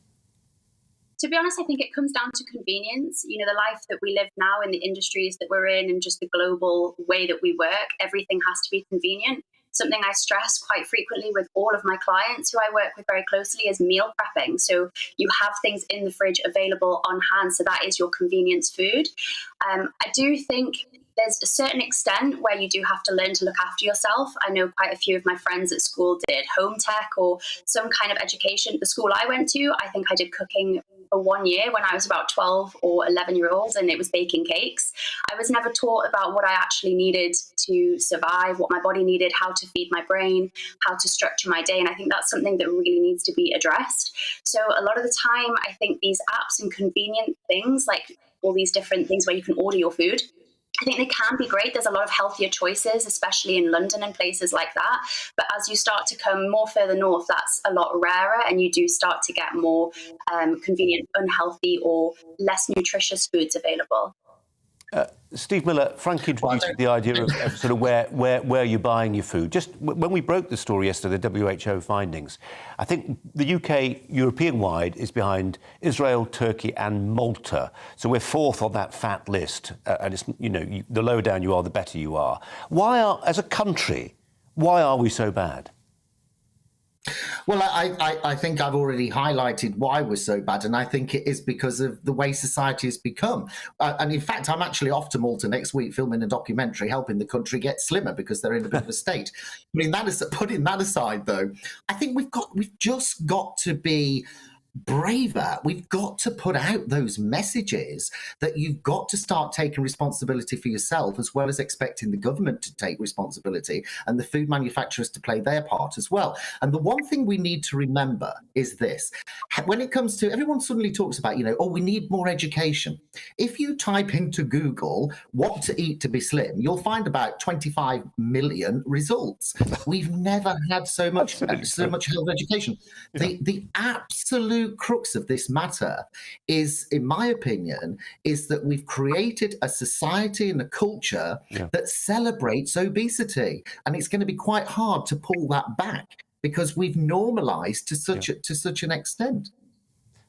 To be honest, I think it comes down to convenience. You know, the life that we live now in the industries that we're in and just the global way that we work, everything has to be convenient. Something I stress quite frequently with all of my clients who I work with very closely is meal prepping. So you have things in the fridge available on hand. So that is your convenience food. I do think there's a certain extent where you do have to learn to look after yourself. I know quite a few of my friends at school did home tech or some kind of education. The school I went to, I think I did cooking for 1 year when I was about 12 or 11-year-old, and it was baking cakes. I was never taught about what I actually needed to survive, what my body needed, how to feed my brain, how to structure my day. And I think that's something that really needs to be addressed. So a lot of the time, I think these apps and convenient things, like all these different things where you can order your food, I think they can be great. There's a lot of healthier choices, especially in London and places like that. But as you start to come more further north, that's a lot rarer, and you do start to get more convenient, unhealthy or less nutritious foods available. Steve Miller, Frankie introduced the idea of sort of where you're buying your food. Just when we broke the story yesterday, the WHO findings, I think the UK, European-wide, is behind Israel, Turkey and Malta. So we're fourth on that fat list. And it's, the lower down you are, the better you are. As a country, why are we so bad? Well, I think I've already highlighted why we're so bad, and I think it is because of the way society has become. And in fact, I'm actually off to Malta next week filming a documentary helping the country get slimmer because they're in a bit of a state. Putting that aside, though, I think we've just got to be braver. We've got to put out those messages that you've got to start taking responsibility for yourself, as well as expecting the government to take responsibility and the food manufacturers to play their part as well. And the one thing we need to remember is this. When it comes to, everyone suddenly talks about, we need more education. If you type into Google what to eat to be slim, you'll find about 25 million results. We've never had so much health education. The absolute crux of this matter is, in my opinion, is that we've created a society and a culture that celebrates obesity, and it's going to be quite hard to pull that back because we've normalised to such an extent.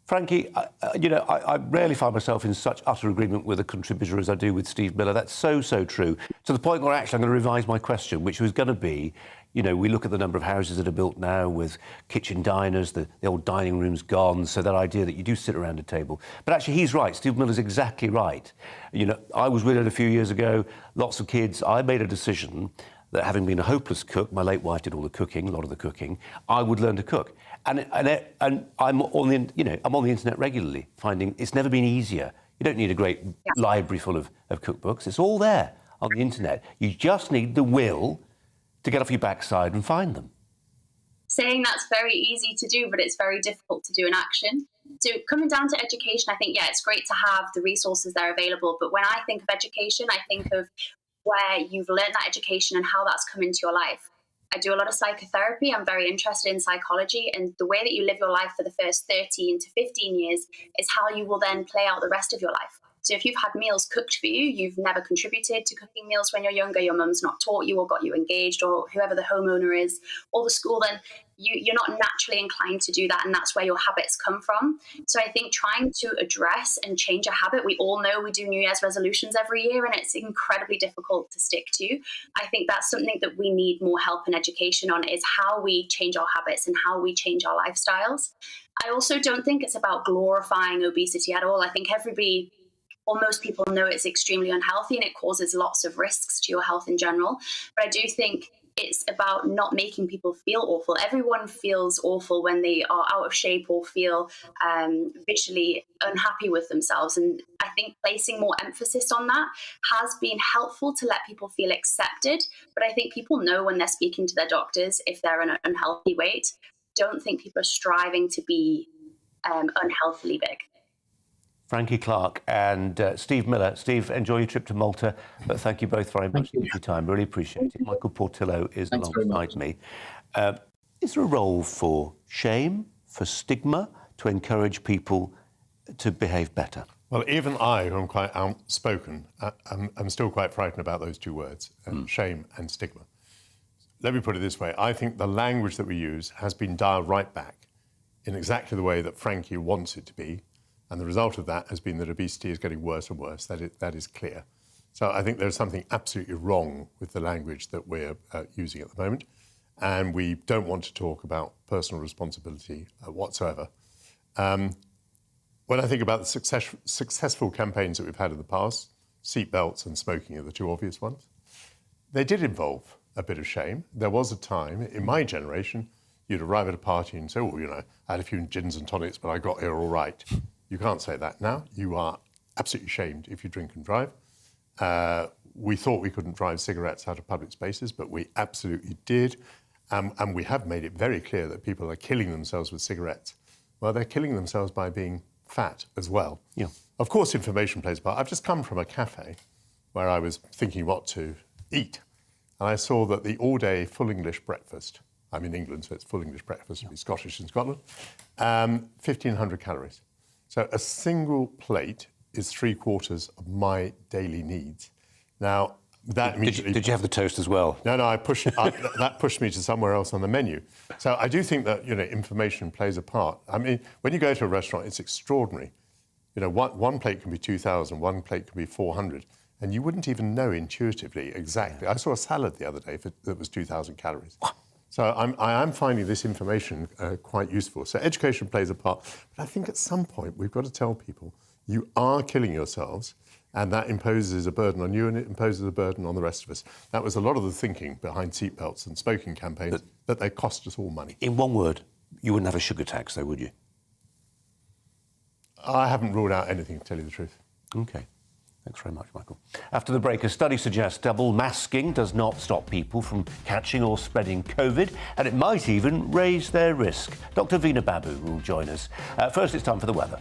Frankie, I rarely find myself in such utter agreement with a contributor as I do with Steve Miller. That's so true. To the point where actually I'm going to revise my question, which was going to be, we look at the number of houses that are built now with kitchen diners, the old dining room's gone, so that idea that you do sit around a table. But actually, he's right. Steve Miller's exactly right. I was widowed a few years ago, lots of kids. I made a decision that, having been a hopeless cook, my late wife did all the cooking, a lot of the cooking, I would learn to cook. And I'm on the internet regularly, finding it's never been easier. You don't need a great library full of cookbooks. It's all there on the internet. You just need the will to get off your backside and find them. Saying that's very easy to do, but it's very difficult to do in action. So coming down to education, I think, it's great to have the resources there available. But when I think of education, I think of where you've learned that education and how that's come into your life. I do a lot of psychotherapy. I'm very interested in psychology, and the way that you live your life for the first 13 to 15 years is how you will then play out the rest of your life. So if you've had meals cooked for you, you've never contributed to cooking meals when you're younger, your mum's not taught you or got you engaged, or whoever the homeowner is, or the school, then you're not naturally inclined to do that, and that's where your habits come from. So I think trying to address and change a habit, we all know we do New Year's resolutions every year, and it's incredibly difficult to stick to. I think that's something that we need more help and education on, is how we change our habits and how we change our lifestyles. I also don't think it's about glorifying obesity at all. I think everybody, or most people, know it's extremely unhealthy and it causes lots of risks to your health in general. But I do think it's about not making people feel awful. Everyone feels awful when they are out of shape or feel visually unhappy with themselves. And I think placing more emphasis on that has been helpful to let people feel accepted. But I think people know when they're speaking to their doctors if they're in an unhealthy weight. Don't think people are striving to be unhealthily big. Frankie Clark and Steve Miller. Steve, enjoy your trip to Malta. But thank you both very much for your time. Really appreciate it. Michael Portillo is alongside me. Is there a role for shame, for stigma, to encourage people to behave better? Well, even I, who am quite outspoken, I'm still quite frightened about those two words, shame and stigma. Let me put it this way. I think the language that we use has been dialed right back in exactly the way that Frankie wants it to be. And the result of that has been that obesity is getting worse and worse. That is clear. So I think there's something absolutely wrong with the language that we're using at the moment. And we don't want to talk about personal responsibility whatsoever. When I think about the successful campaigns that we've had in the past, seatbelts and smoking are the two obvious ones. They did involve a bit of shame. There was a time in my generation, you'd arrive at a party and say, oh, you know, I had a few gins and tonics, but I got here all right. You can't say that now. You are absolutely shamed if you drink and drive. We thought we couldn't drive cigarettes out of public spaces, but we absolutely did. And we have made it very clear that people are killing themselves with cigarettes. Well, they're killing themselves by being fat as well. Yeah. Of course, information plays a part. I've just come from a cafe where I was thinking what to eat. And I saw that the all-day full English breakfast, I'm in England, so it's full English breakfast, it'd be Scottish in Scotland, 1,500 calories. So a single plate is 3/4 of my daily needs. Now, that immediately... Did you have the toast as well? No, that pushed me to somewhere else on the menu. So I do think that, you know, information plays a part. I mean, when you go to a restaurant, it's extraordinary. You know, one plate can be 2,000, one plate can be 400, and you wouldn't even know intuitively exactly. I saw a salad the other day that was 2,000 calories. So I am finding this information quite useful. So education plays a part. But I think at some point we've got to tell people you are killing yourselves, and that imposes a burden on you and it imposes a burden on the rest of us. That was a lot of the thinking behind seatbelts and smoking campaigns, that they cost us all money. In one word, you wouldn't have a sugar tax though, would you? I haven't ruled out anything, to tell you the truth. OK. Thanks very much, Michael. After the break, a study suggests double masking does not stop people from catching or spreading COVID, and it might even raise their risk. Dr. Veena Babu will join us. First, it's time for the weather.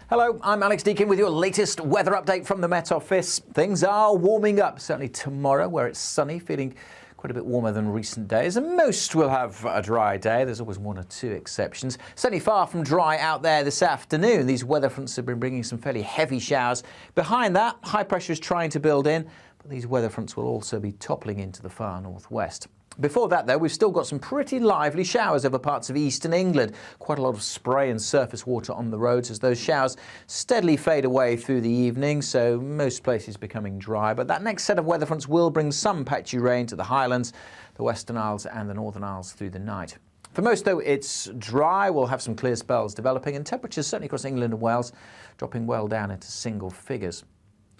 Hello, I'm Alex Deakin with your latest weather update from the Met Office. Things are warming up, certainly tomorrow, where it's sunny, feeling quite a bit warmer than recent days, and most will have a dry day. There's always one or two exceptions. Certainly far from dry out there this afternoon. These weather fronts have been bringing some fairly heavy showers. Behind that, high pressure is trying to build in, but these weather fronts will also be toppling into the far northwest. Before that, though, we've still got some pretty lively showers over parts of eastern England. Quite a lot of spray and surface water on the roads as those showers steadily fade away through the evening, so most places becoming dry. But that next set of weather fronts will bring some patchy rain to the Highlands, the Western Isles and the Northern Isles through the night. For most, though, it's dry. We'll have some clear spells developing, and temperatures certainly across England and Wales dropping well down into single figures.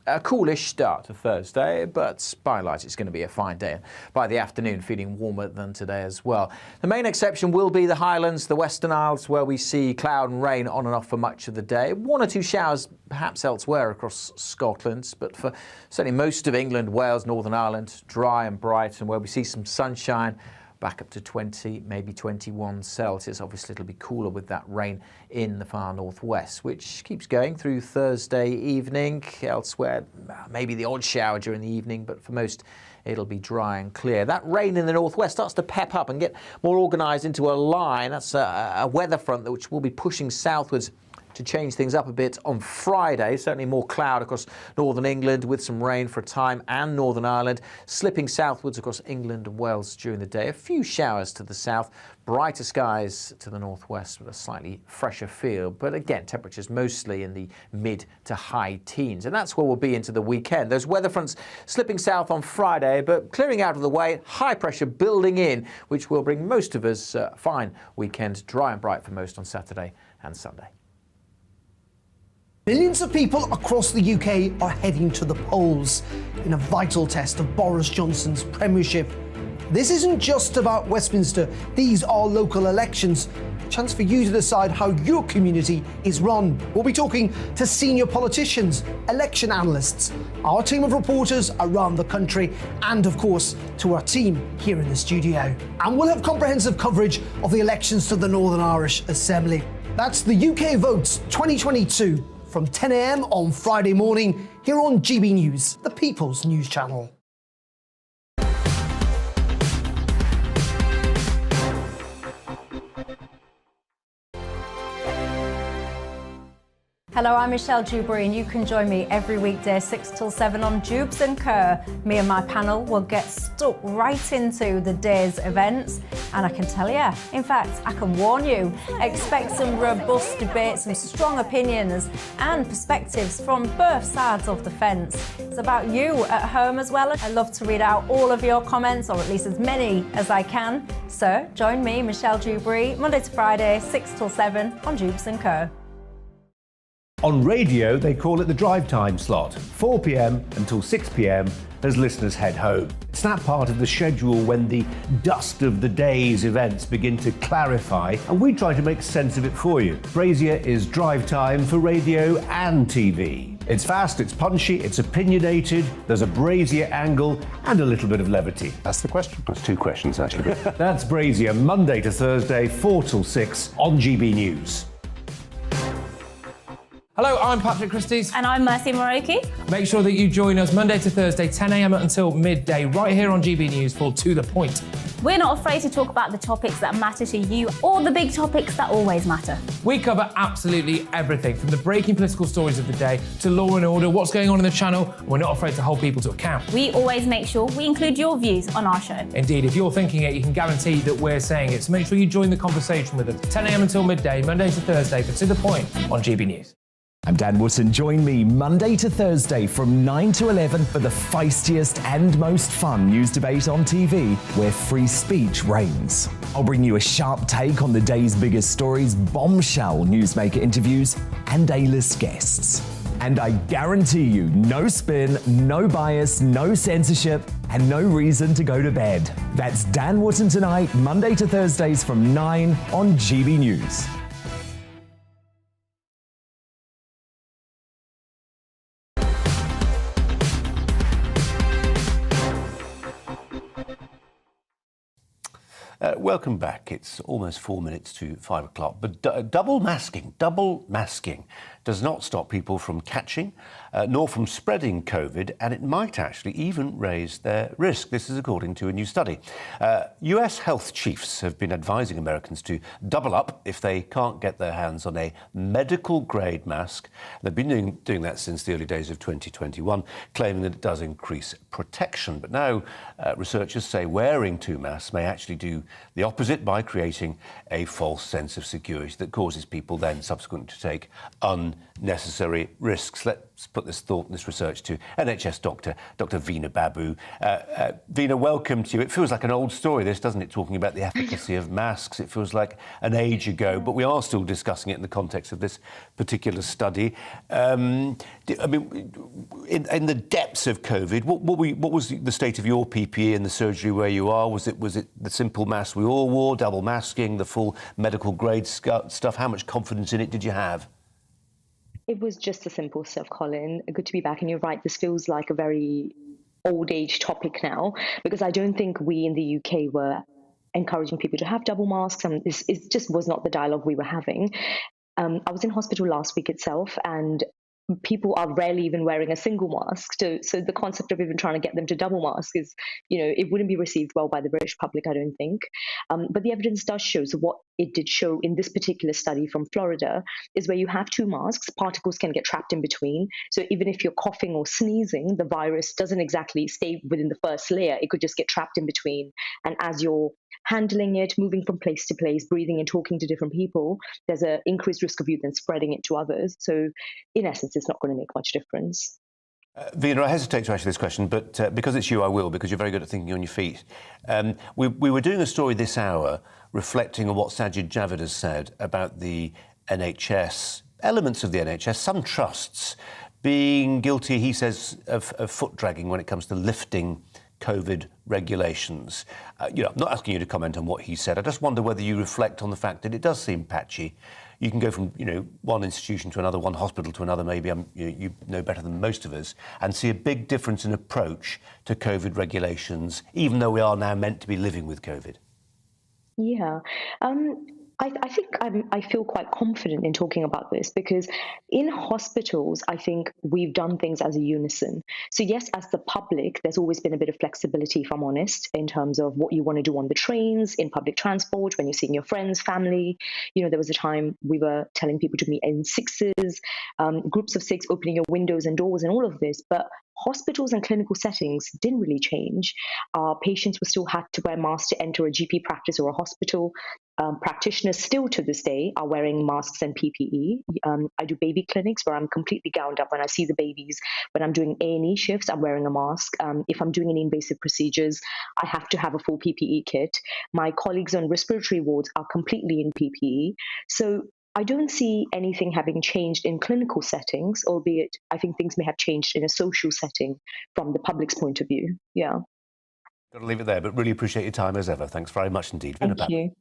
A coolish start to Thursday, but by and large it's going to be a fine day. By the afternoon, feeling warmer than today as well. The main exception will be the Highlands, the Western Isles, where we see cloud and rain on and off for much of the day. One or two showers perhaps elsewhere across Scotland, but for certainly most of England, Wales, Northern Ireland, dry and bright, and where we see some sunshine, back up to 20, maybe 21 Celsius. Obviously, it'll be cooler with that rain in the far northwest, which keeps going through Thursday evening. Elsewhere, maybe the odd shower during the evening, but for most, it'll be dry and clear. That rain in the northwest starts to pep up and get more organised into a line. That's a weather front which will be pushing southwards to change things up a bit on Friday. Certainly more cloud across northern England with some rain for a time, and Northern Ireland, slipping southwards across England and Wales during the day. A few showers to the south, brighter skies to the northwest with a slightly fresher feel. But again, temperatures mostly in the mid to high teens. And that's where we'll be into the weekend. Those weather fronts slipping south on Friday, but clearing out of the way, high pressure building in, which will bring most of us a fine weekend, dry and bright for most on Saturday and Sunday. Millions of people across the UK are heading to the polls in a vital test of Boris Johnson's premiership. This isn't just about Westminster, these are local elections. A chance for you to decide how your community is run. We'll be talking to senior politicians, election analysts, our team of reporters around the country, and of course to our team here in the studio. And we'll have comprehensive coverage of the elections to the Northern Irish Assembly. That's the UK Votes 2022 from 10 a.m. on Friday morning here on GB News, the People's News Channel. Hello, I'm Michelle Dewberry, and you can join me every weekday 6 till 7 on Jubes and Kerr. Me and my panel will get stuck right into the day's events, and I can tell you, in fact, I can warn you, expect some robust debates, some strong opinions and perspectives from both sides of the fence. It's about you at home as well. I love to read out all of your comments, or at least as many as I can. So join me, Michelle Dewberry, Monday to Friday, 6 till 7 on Jubes and Kerr. On radio, they call it the drive time slot, 4 p.m. until 6 p.m. as listeners head home. It's that part of the schedule when the dust of the day's events begin to clarify, and we try to make sense of it for you. Brazier is drive time for radio and TV. It's fast, it's punchy, it's opinionated, there's a Brazier angle and a little bit of levity. That's the question. That's two questions, actually. That's Brazier, Monday to Thursday, 4 till 6 on GB News. Hello, I'm Patrick Christie's. And I'm Mercy Moroki. Make sure that you join us Monday to Thursday, 10 a.m. until midday, right here on GB News for To The Point. We're not afraid to talk about the topics that matter to you, or the big topics that always matter. We cover absolutely everything, from the breaking political stories of the day to law and order, what's going on in the channel. We're not afraid to hold people to account. We always make sure we include your views on our show. Indeed, if you're thinking it, you can guarantee that we're saying it. So make sure you join the conversation with us, 10 a.m. until midday, Monday to Thursday, for To The Point on GB News. I'm Dan Wootton. Join me Monday to Thursday from 9 to 11 for the feistiest and most fun news debate on TV, where free speech reigns. I'll bring you a sharp take on the day's biggest stories, bombshell newsmaker interviews, and A-list guests. And I guarantee you, no spin, no bias, no censorship, and no reason to go to bed. That's Dan Wootton tonight, Monday to Thursdays from 9 on GB News. Welcome back. It's almost 4 minutes to 5 o'clock. But double masking does not stop people from catching nor from spreading COVID, and it might actually even raise their risk. This is according to a new study. US health chiefs have been advising Americans to double up if they can't get their hands on a medical-grade mask. They've been doing that since the early days of 2021, claiming that it does increase protection. But now researchers say wearing two masks may actually do the opposite by creating a false sense of security that causes people then subsequently to take unnecessary risks. Let's put this thought and this research to NHS doctor, Dr. Veena Babu. Veena, welcome to you. It feels like an old story, this, doesn't it, talking about the efficacy of masks? It feels like an age ago, but we are still discussing it in the context of this particular study. I mean, in the depths of COVID, what was the state of your PPE in the surgery where you are? Was it the simple mask we all wore, double masking, the full medical grade stuff? How much confidence in it did you have? It was just the simple stuff, Colin. Good to be back. And you're right, this feels like a very old age topic now, because I don't think we in the UK were encouraging people to have double masks. And it just was not the dialogue we were having. I was in hospital last week itself, and people are rarely even wearing a single mask. So the concept of even trying to get them to double mask is, it wouldn't be received well by the British public, I don't think. But the evidence does show, so what it did show in this particular study from Florida is where you have two masks, particles can get trapped in between. So even if you're coughing or sneezing, the virus doesn't exactly stay within the first layer. It could just get trapped in between. And as you're handling it, moving from place to place, breathing and talking to different people, there's an increased risk of you then spreading it to others. So in essence, it's not going to make much difference. Veena, I hesitate to ask you this question, but because it's you, I will, because you're very good at thinking on your feet. We were doing a story this hour reflecting on what Sajid Javid has said about the NHS, elements of the NHS, some trusts being guilty, he says, of foot dragging when it comes to lifting COVID regulations. I'm not asking you to comment on what he said. I just wonder whether you reflect on the fact that it does seem patchy. You can go from, one institution to another, one hospital to another, maybe you know better than most of us, and see a big difference in approach to COVID regulations, even though we are now meant to be living with COVID. Yeah. I think I feel quite confident in talking about this because in hospitals, I think we've done things as a unison. So yes, as the public, there's always been a bit of flexibility, if I'm honest, in terms of what you want to do on the trains, in public transport, when you're seeing your friends, family. There was a time we were telling people to meet in sixes, groups of six, opening your windows and doors and all of this. But hospitals and clinical settings didn't really change. Patients were still had to wear masks to enter a GP practice or a hospital. Practitioners still to this day are wearing masks and PPE. I do baby clinics where I'm completely gowned up when I see the babies. When I'm doing A&E shifts, I'm wearing a mask. If I'm doing any invasive procedures, I have to have a full PPE kit. My colleagues on respiratory wards are completely in PPE. So I don't see anything having changed in clinical settings, albeit I think things may have changed in a social setting from the public's point of view. Yeah. Got to leave it there, but really appreciate your time as ever. Thanks very much indeed. Thank you.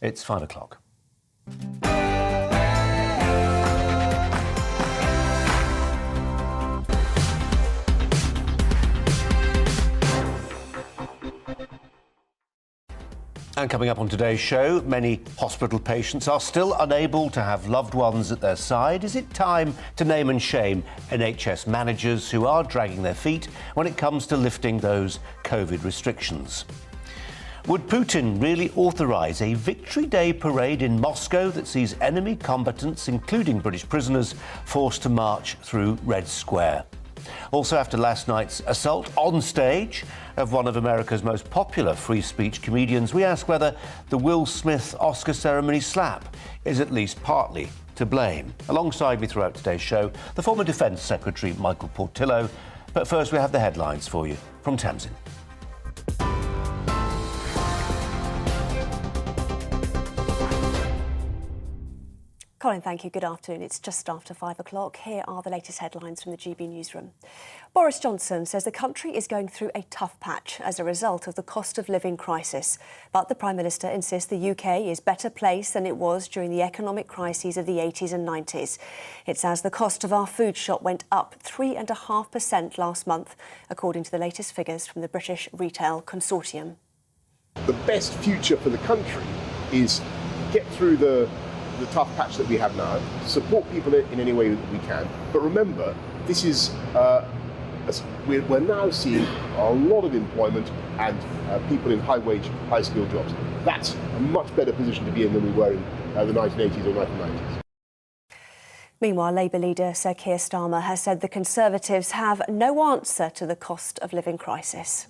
It's 5 o'clock. And coming up on today's show, many hospital patients are still unable to have loved ones at their side. Is it time to name and shame NHS managers who are dragging their feet when it comes to lifting those COVID restrictions? Would Putin really authorise a Victory Day parade in Moscow that sees enemy combatants, including British prisoners, forced to march through Red Square? Also, after last night's assault on stage of one of America's most popular free speech comedians, we ask whether the Will Smith Oscar ceremony slap is at least partly to blame. Alongside me throughout today's show, the former Defence Secretary Michael Portillo. But first, we have the headlines for you from Tamsin. Colin, thank you. Good afternoon. It's just after 5 o'clock. Here are the latest headlines from the GB newsroom. Boris Johnson says the country is going through a tough patch as a result of the cost of living crisis. But the Prime Minister insists the UK is better placed than it was during the economic crises of the 80s and 90s. It's as the cost of our food shop went up 3.5% last month, according to the latest figures from the British Retail Consortium. The best future for the country is get through the tough patch that we have now, support people in any way that we can. But remember, this is, we're now seeing a lot of employment and people in high-wage, high-skilled jobs. That's a much better position to be in than we were in the 1980s or 1990s. Meanwhile, Labour leader Sir Keir Starmer has said the Conservatives have no answer to the cost of living crisis.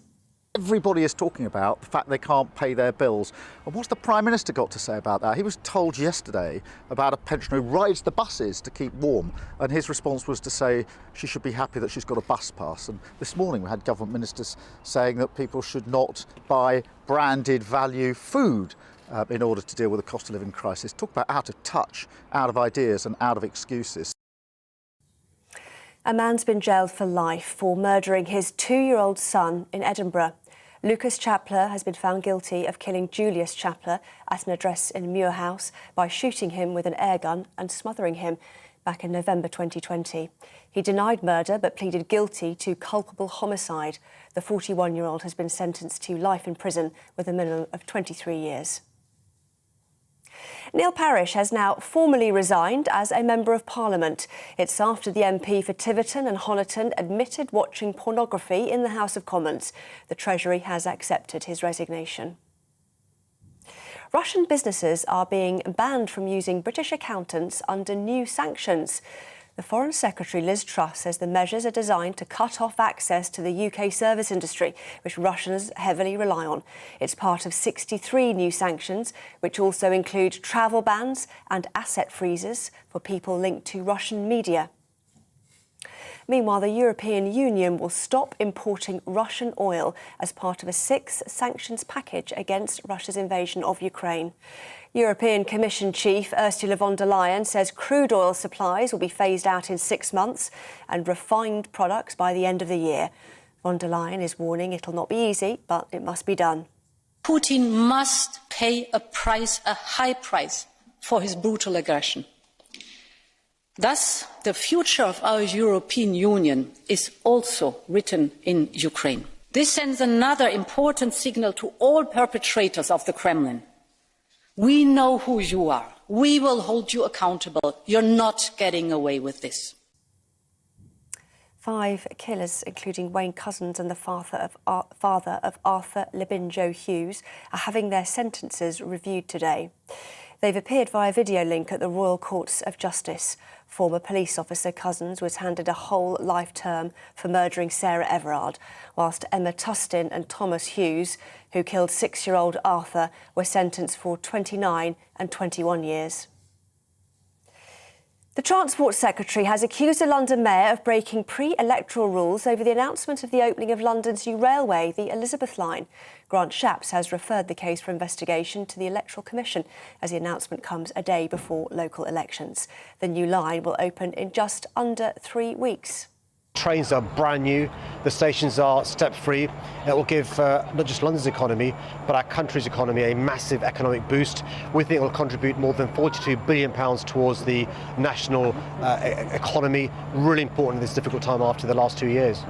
Everybody is talking about the fact they can't pay their bills. And what's the Prime Minister got to say about that? He was told yesterday about a pensioner who rides the buses to keep warm, and his response was to say she should be happy that she's got a bus pass. And this morning we had government ministers saying that people should not buy branded value food in order to deal with the cost of living crisis. Talk about out of touch, out of ideas and out of excuses. A man's been jailed for life for murdering his 2-year-old son in Edinburgh. Lucas Chapler has been found guilty of killing Julius Chapler at an address in Muirhouse by shooting him with an airgun and smothering him back in November 2020. He denied murder but pleaded guilty to culpable homicide. The 41-year-old has been sentenced to life in prison with a minimum of 23 years. Neil Parish has now formally resigned as a Member of Parliament. It's after the MP for Tiverton and Honiton admitted watching pornography in the House of Commons. The Treasury has accepted his resignation. Russian businesses are being banned from using British accountants under new sanctions. The Foreign Secretary Liz Truss says the measures are designed to cut off access to the UK service industry, which Russians heavily rely on. It's part of 63 new sanctions, which also include travel bans and asset freezes for people linked to Russian media. Meanwhile, the European Union will stop importing Russian oil as part of a sixth sanctions package against Russia's invasion of Ukraine. European Commission Chief Ursula von der Leyen says crude oil supplies will be phased out in 6 months and refined products by the end of the year. Von der Leyen is warning it'll not be easy, but it must be done. Putin must pay a price, a high price, for his brutal aggression. Thus, the future of our European Union is also written in Ukraine. This sends another important signal to all perpetrators of the Kremlin. We know who you are. We will hold you accountable. You're not getting away with this. 5 killers, including Wayne Couzens and the father of Arthur Libinjo Hughes, are having their sentences reviewed today. They've appeared via video link at the Royal Courts of Justice. Former police officer Couzens was handed a whole life term for murdering Sarah Everard, whilst Emma Tustin and Thomas Hughes, who killed 6-year-old Arthur, were sentenced for 29 and 21 years. The Transport Secretary has accused a London mayor of breaking pre-electoral rules over the announcement of the opening of London's new railway, the Elizabeth Line. Grant Shapps has referred the case for investigation to the Electoral Commission as the announcement comes a day before local elections. The new line will open in just under 3 weeks. Trains are brand new, the stations are step-free. It will give not just London's economy, but our country's economy a massive economic boost. We think it will contribute more than £42 billion towards the national economy. Really important in this difficult time after the last 2 years.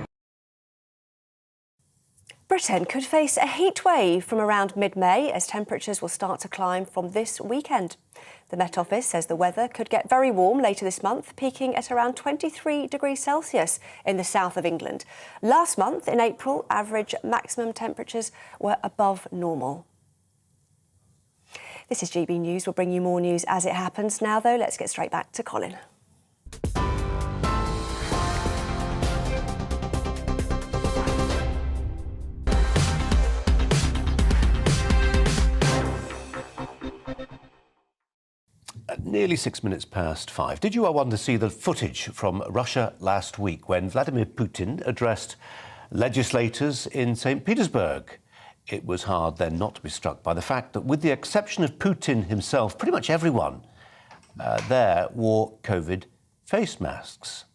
Britain could face a heat wave from around mid-May as temperatures will start to climb from this weekend. The Met Office says the weather could get very warm later this month, peaking at around 23 degrees Celsius in the south of England. Last month, in April, average maximum temperatures were above normal. This is GB News. We'll bring you more news as it happens. Now, though, let's get straight back to Colin. Nearly 6 minutes past 5. Did you, I wonder, see the footage from Russia last week when Vladimir Putin addressed legislators in St. Petersburg? It was hard then not to be struck by the fact that, with the exception of Putin himself, pretty much everyone there wore COVID face masks.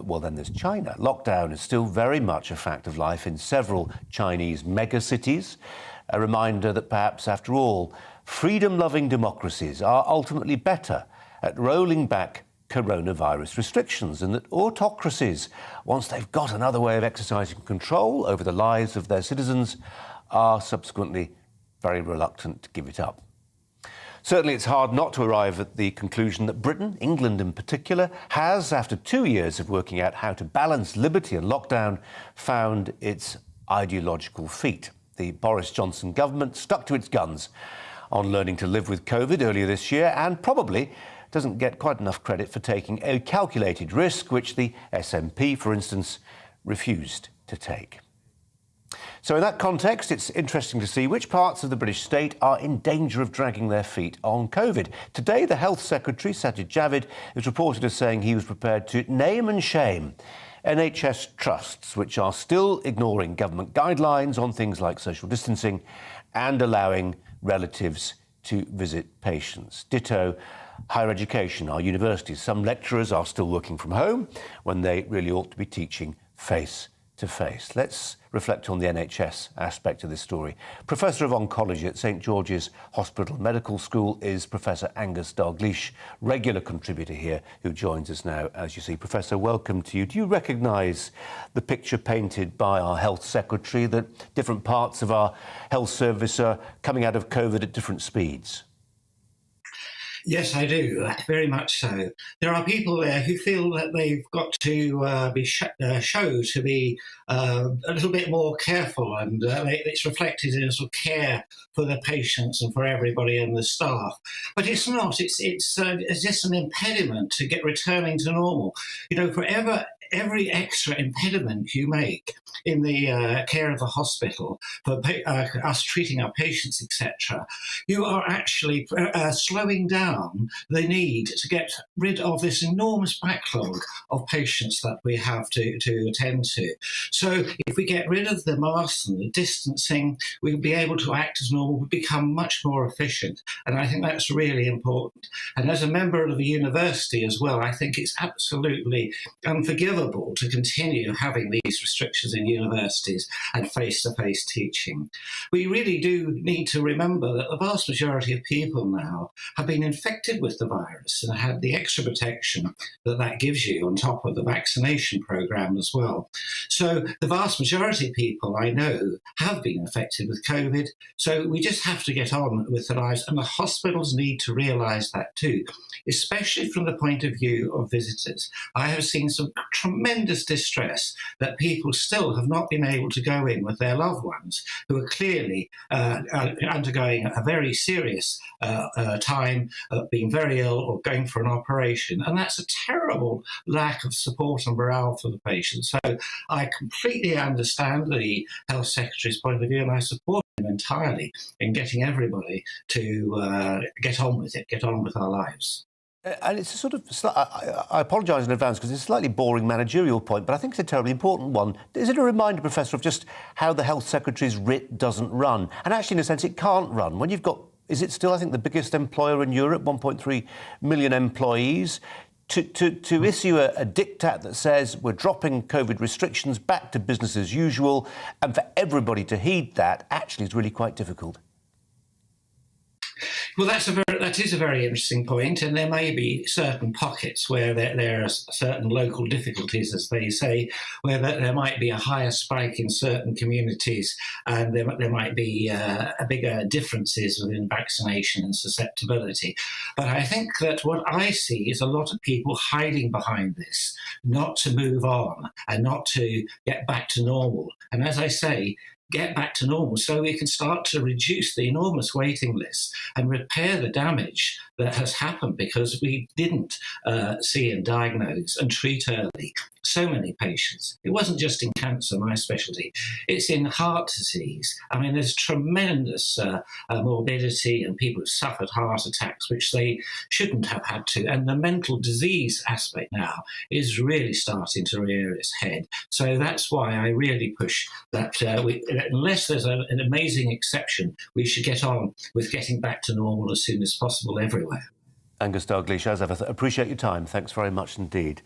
Well, then there's China. Lockdown is still very much a fact of life in several Chinese megacities. A reminder that perhaps, after all, freedom-loving democracies are ultimately better at rolling back coronavirus restrictions, and that autocracies, once they've got another way of exercising control over the lives of their citizens, are subsequently very reluctant to give it up. Certainly it's hard not to arrive at the conclusion that Britain, England in particular, has, after 2 years of working out how to balance liberty and lockdown, found its ideological feet. The Boris Johnson government stuck to its guns on learning to live with COVID earlier this year, and probably doesn't get quite enough credit for taking a calculated risk, which the SNP, for instance, refused to take. So in that context, it's interesting to see which parts of the British state are in danger of dragging their feet on COVID. Today, the Health Secretary, Sajid Javid, is reported as saying he was prepared to name and shame NHS trusts which are still ignoring government guidelines on things like social distancing and allowing relatives to visit patients. Ditto higher education, our universities. Some lecturers are still working from home when they really ought to be teaching face to face. Let's reflect on the NHS aspect of this story. Professor of Oncology at St George's Hospital Medical School is Professor Angus Dalgleish, regular contributor here, who joins us now, as you see. Professor, welcome to you. Do you recognise the picture painted by our Health Secretary, that different parts of our health service are coming out of COVID at different speeds? Yes, I do, very much so. There are people there who feel that they've got to be show to be a little bit more careful, and it's reflected in a sort of care for the patients and for everybody and the staff. But it's not. It's just an impediment to get returning to normal. You know, every extra impediment you make in the care of the hospital for us treating our patients, etc., you are actually slowing down the need to get rid of this enormous backlog of patients that we have to attend to. So if we get rid of the masks and the distancing, we'll be able to act as normal, we'll become much more efficient. And I think that's really important. And as a member of the university as well, I think it's absolutely unforgivable to continue having these restrictions in universities and face-to-face teaching. We really do need to remember that the vast majority of people now have been infected with the virus and had the extra protection that gives you on top of the vaccination program as well. So the vast majority of people I know have been infected with COVID, so we just have to get on with their lives, and the hospitals need to realise that too, especially from the point of view of visitors. I have seen some tremendous distress that people still have not been able to go in with their loved ones who are clearly undergoing a very serious time, being very ill or going for an operation. And that's a terrible lack of support and morale for the patient. So I completely understand the Health Secretary's point of view, and I support him entirely in getting everybody to get on with it, get on with our lives. And it's a sort of, I apologise in advance because it's a slightly boring managerial point, but I think it's a terribly important one. Is it a reminder, Professor, of just how the Health Secretary's writ doesn't run? And actually, in a sense, it can't run. When you've got, is it still, I think, the biggest employer in Europe, 1.3 million employees? To issue a diktat that says we're dropping COVID restrictions back to business as usual, and for everybody to heed that actually is really quite difficult. Well, that is a very interesting point, and there may be certain pockets where there are certain local difficulties, as they say, where there might be a higher spike in certain communities, and there might be bigger differences within vaccination and susceptibility. But I think that what I see is a lot of people hiding behind this, not to move on and not to get back to normal. And as I say, get back to normal so we can start to reduce the enormous waiting lists and repair the damage that has happened because we didn't see and diagnose and treat early so many patients. It wasn't just in cancer, my specialty. It's in heart disease. I mean, there's tremendous morbidity, and people have suffered heart attacks, which they shouldn't have had to. And the mental disease aspect now is really starting to rear its head. So that's why I really push that unless there's an amazing exception, we should get on with getting back to normal as soon as possible everywhere. Angus Dalgleish, as ever, appreciate your time. Thanks very much indeed.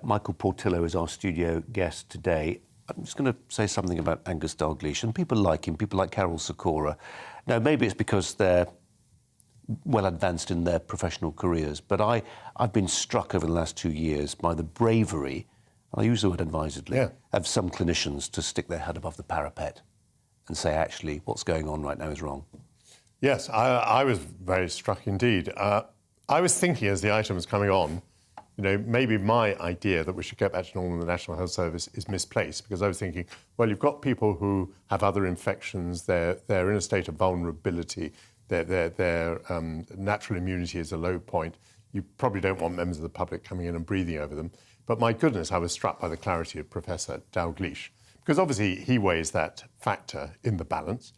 Michael Portillo is our studio guest today. I'm just going to say something about Angus Dalgleish, and people like him, people like Carol Sikora. Now, maybe it's because they're well advanced in their professional careers, but I've been struck over the last 2 years by the bravery, I use the word advisedly, of some clinicians to stick their head above the parapet and say, actually, what's going on right now is wrong. Yes, I was very struck indeed. I was thinking as the item was coming on, you know, maybe my idea that we should get back to normal in the National Health Service is misplaced, because I was thinking, well, you've got people who have other infections, they're in a state of vulnerability, their natural immunity is a low point. You probably don't want members of the public coming in and breathing over them. But my goodness, I was struck by the clarity of Professor Dalgleish, because obviously he weighs that factor in the balance.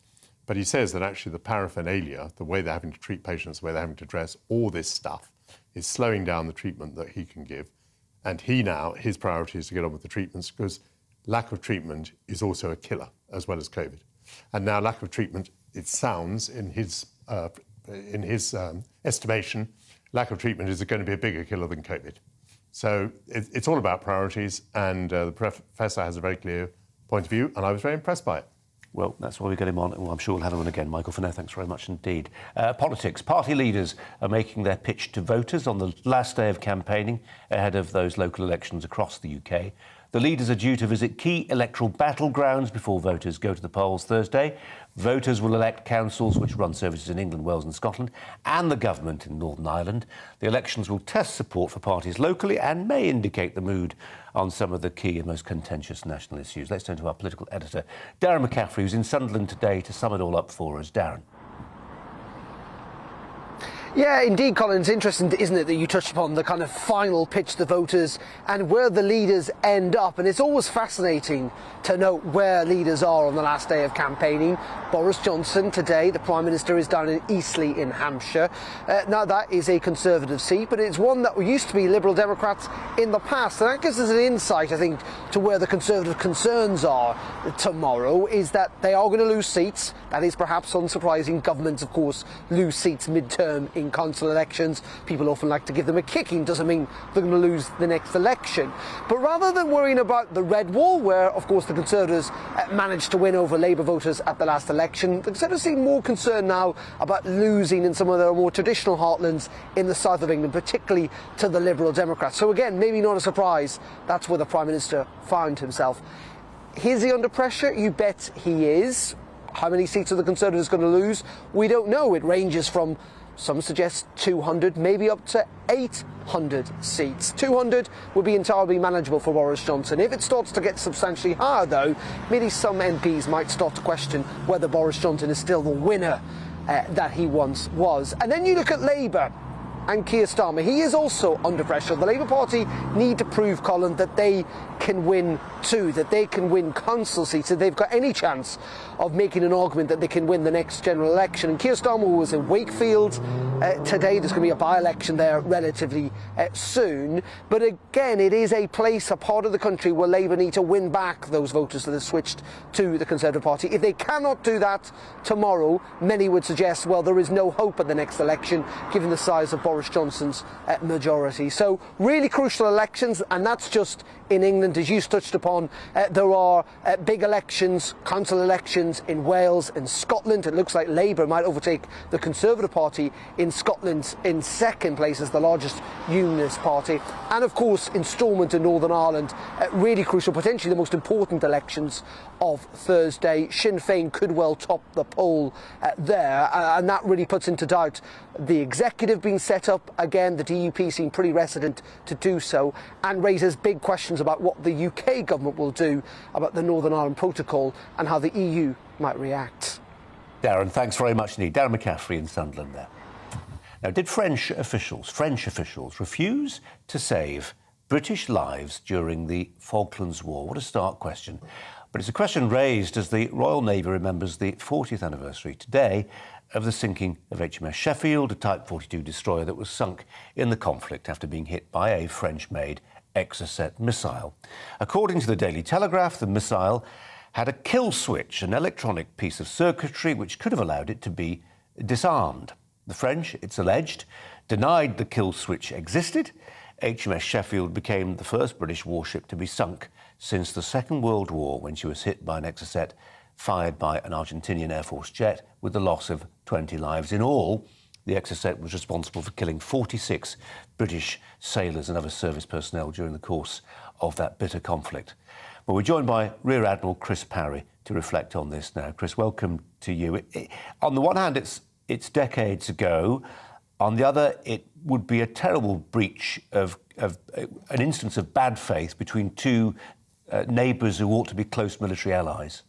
But he says that actually the paraphernalia, the way they're having to treat patients, the way they're having to address all this stuff, is slowing down the treatment that he can give. And his priority is to get on with the treatments, because lack of treatment is also a killer, as well as COVID. And now lack of treatment, it sounds, in his estimation, lack of treatment is going to be a bigger killer than COVID. So it's all about priorities, and the professor has a very clear point of view, and I was very impressed by it. Well, that's why we get him on. Well, I'm sure we'll have him on again. Michael, for now, thanks very much indeed. Politics. Party leaders are making their pitch to voters on the last day of campaigning ahead of those local elections across the UK. The leaders are due to visit key electoral battlegrounds before voters go to the polls Thursday. Voters will elect councils which run services in England, Wales and Scotland, and the government in Northern Ireland. The elections will test support for parties locally and may indicate the mood on some of the key and most contentious national issues. Let's turn to our political editor, Darren McCaffrey, who's in Sunderland today to sum it all up for us. Darren. Yeah, indeed, Colin. It's interesting, isn't it, that you touched upon the kind of final pitch to voters and where the leaders end up. And it's always fascinating to note where leaders are on the last day of campaigning. Boris Johnson today, the Prime Minister, is down in Eastleigh in Hampshire. Now, that is a Conservative seat, but it's one that used to be Liberal Democrats in the past. And that gives us an insight, I think, to where the Conservative concerns are tomorrow, is that they are going to lose seats. That is perhaps unsurprising. Governments, of course, lose seats mid-term in council elections. People often like to give them a kicking. Doesn't mean they're going to lose the next election. But rather than worrying about the red wall, where of course the Conservatives managed to win over Labour voters at the last election, the Conservatives seem more concerned now about losing in some of their more traditional heartlands in the south of England, particularly to the Liberal Democrats. So again, maybe not a surprise, that's where the Prime Minister found himself. Is he under pressure? You bet he is. How many seats are the Conservatives going to lose? We don't know. It ranges from, some suggest 200, maybe up to 800 seats. 200 would be entirely manageable for Boris Johnson. If it starts to get substantially higher, though, maybe some MPs might start to question whether Boris Johnson is still the winner that he once was. And then you look at Labour and Keir Starmer. He is also under pressure. The Labour Party need to prove, Colin, that they can win too, that they can win council seats, that they've got any chance of making an argument that they can win the next general election. And Keir Starmer was in Wakefield today. There's going to be a by-election there relatively soon. But again, it is a place, a part of the country where Labour need to win back those voters that have switched to the Conservative Party. If they cannot do that tomorrow, many would suggest, well, there is no hope at the next election, given the size of Boris Johnson's majority. So really crucial elections, and that's just in England. As you touched upon, there are big elections, council elections in Wales and Scotland. It looks like Labour might overtake the Conservative Party in Scotland in second place as the largest unionist party. And of course in Stormont in Northern Ireland, really crucial, potentially the most important elections of Thursday. Sinn Féin could well top the poll there, and that really puts into doubt the executive being set up again. The DUP seem pretty reticent to do so, and raises big questions about what the UK government will do about the Northern Ireland Protocol and how the EU might react. Darren, thanks very much indeed. Darren McCaffrey in Sunderland there. Now, did French officials refuse to save British lives during the Falklands War? What a stark question. But it's a question raised as the Royal Navy remembers the 40th anniversary today of the sinking of HMS Sheffield, a Type 42 destroyer that was sunk in the conflict after being hit by a French-made Exocet missile. According to the Daily Telegraph, the missile had a kill switch, an electronic piece of circuitry which could have allowed it to be disarmed. The French, it's alleged, denied the kill switch existed. HMS Sheffield became the first British warship to be sunk since the Second World War, when she was hit by an Exocet fired by an Argentinian Air Force jet, with the loss of 20 lives in all. The Exocet was responsible for killing 46 British sailors and other service personnel during the course of that bitter conflict. Well, we're joined by Rear Admiral Chris Parry to reflect on this now. Chris, welcome to you. On the one hand, it's decades ago. On the other, it would be a terrible breach of an instance of bad faith between two neighbours who ought to be close military allies.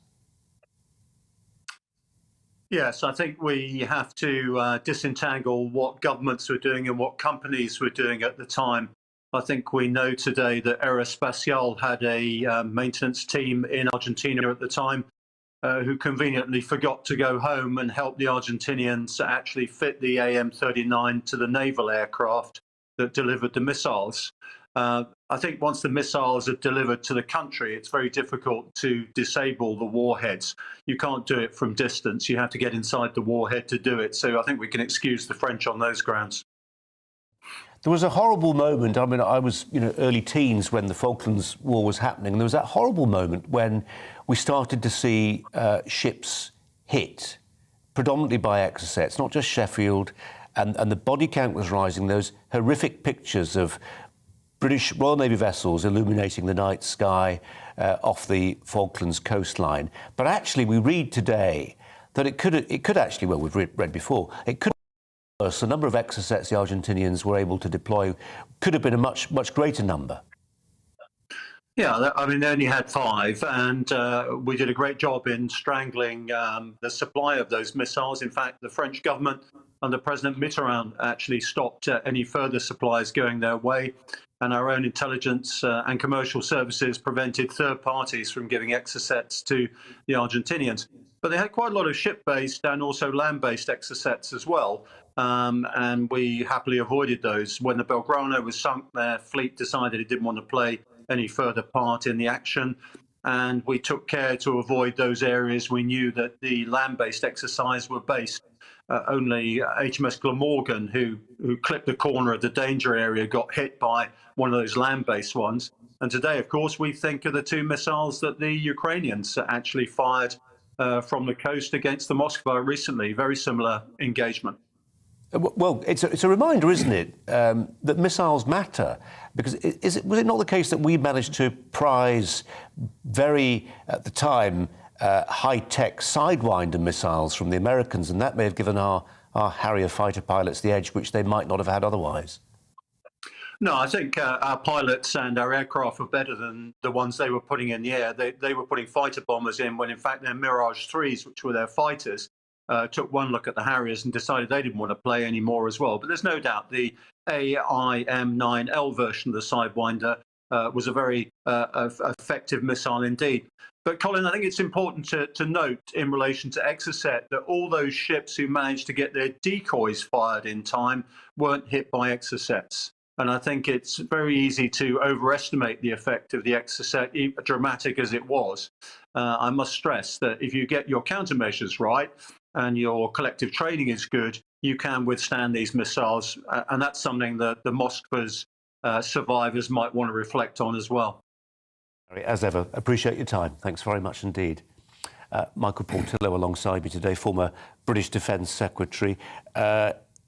Yes, I think we have to disentangle what governments were doing and what companies were doing at the time. I think we know today that Aerospatiale had a maintenance team in Argentina at the time who conveniently forgot to go home and help the Argentinians actually fit the AM-39 to the naval aircraft that delivered the missiles. I think once the missiles are delivered to the country, it's very difficult to disable the warheads. You can't do it from distance. You have to get inside the warhead to do it. So I think we can excuse the French on those grounds. There was a horrible moment. I mean, I was, early teens when the Falklands War was happening. There was that horrible moment when we started to see ships hit, predominantly by Exocets, not just Sheffield, and the body count was rising. Those horrific pictures of British Royal Navy vessels illuminating the night sky off the Falklands coastline. But actually, we read today that it could actually, well, we've read before, it could be worse. The number of Exocets the Argentinians were able to deploy could have been a much greater number. Yeah, I mean, they only had 5, and we did a great job in strangling the supply of those missiles. In fact, the French government under President Mitterrand actually stopped any further supplies going their way, and our own intelligence and commercial services prevented third parties from giving Exocets to the Argentinians. But they had quite a lot of ship-based and also land-based Exocets as well, and we happily avoided those. When the Belgrano was sunk, their fleet decided it didn't want to play any further part in the action, and we took care to avoid those areas we knew that the land-based exercise were based. Only HMS Glamorgan, who clipped the corner of the danger area, got hit by one of those land-based ones. And today, of course, we think of the 2 missiles that the Ukrainians actually fired from the coast against the Moskva recently. Very similar engagement. Well, it's a reminder, isn't it, that missiles matter? Because was it not the case that we managed to prize very, at the time, high-tech Sidewinder missiles from the Americans, and that may have given our Harrier fighter pilots the edge which they might not have had otherwise? No, I think our pilots and our aircraft were better than the ones they were putting in the air. They were putting fighter bombers in when, in fact, their Mirage 3s, which were their fighters, took one look at the Harriers and decided they didn't want to play anymore as well. But there's no doubt the AIM-9L version of the Sidewinder was a very effective missile indeed. But, Colin, I think it's important to note in relation to Exocet that all those ships who managed to get their decoys fired in time weren't hit by Exocets. And I think it's very easy to overestimate the effect of the Exocet, dramatic as it was. I must stress that if you get your countermeasures right and your collective training is good, you can withstand these missiles. And that's something that the Moskva's survivors might want to reflect on as well. As ever, appreciate your time. Thanks very much indeed. Michael Portillo alongside me today, former British Defence Secretary.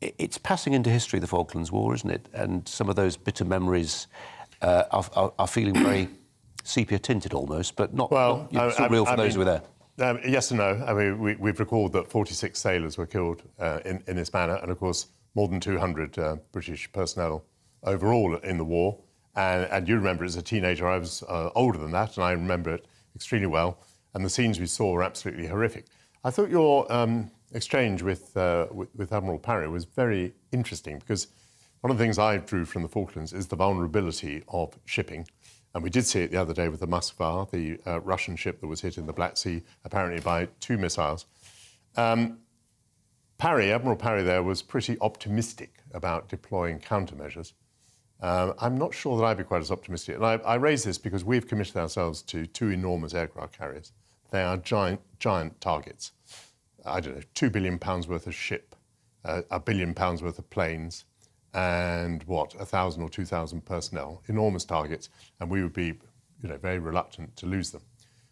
It's passing into history, the Falklands War, isn't it? And some of those bitter memories are feeling very sepia-tinted almost, but not still real for those who were there. Yes and no. I mean, we've recalled that 46 sailors were killed in this manner, and of course, more than 200 British personnel overall in the war. And you remember, as a teenager, I was older than that, and I remember it extremely well. And the scenes we saw were absolutely horrific. I thought your exchange with Admiral Parry was very interesting, because one of the things I drew from the Falklands is the vulnerability of shipping. And we did see it the other day with the Moskva, the Russian ship that was hit in the Black Sea, apparently by 2 missiles. Admiral Parry there was pretty optimistic about deploying countermeasures. I'm not sure that I'd be quite as optimistic. And I raise this because we've committed ourselves to 2 enormous aircraft carriers. They are giant targets. I don't know, £2 billion worth of ship, £1 billion worth of planes, and 1,000 or 2,000 personnel, enormous targets, and we would be, very reluctant to lose them.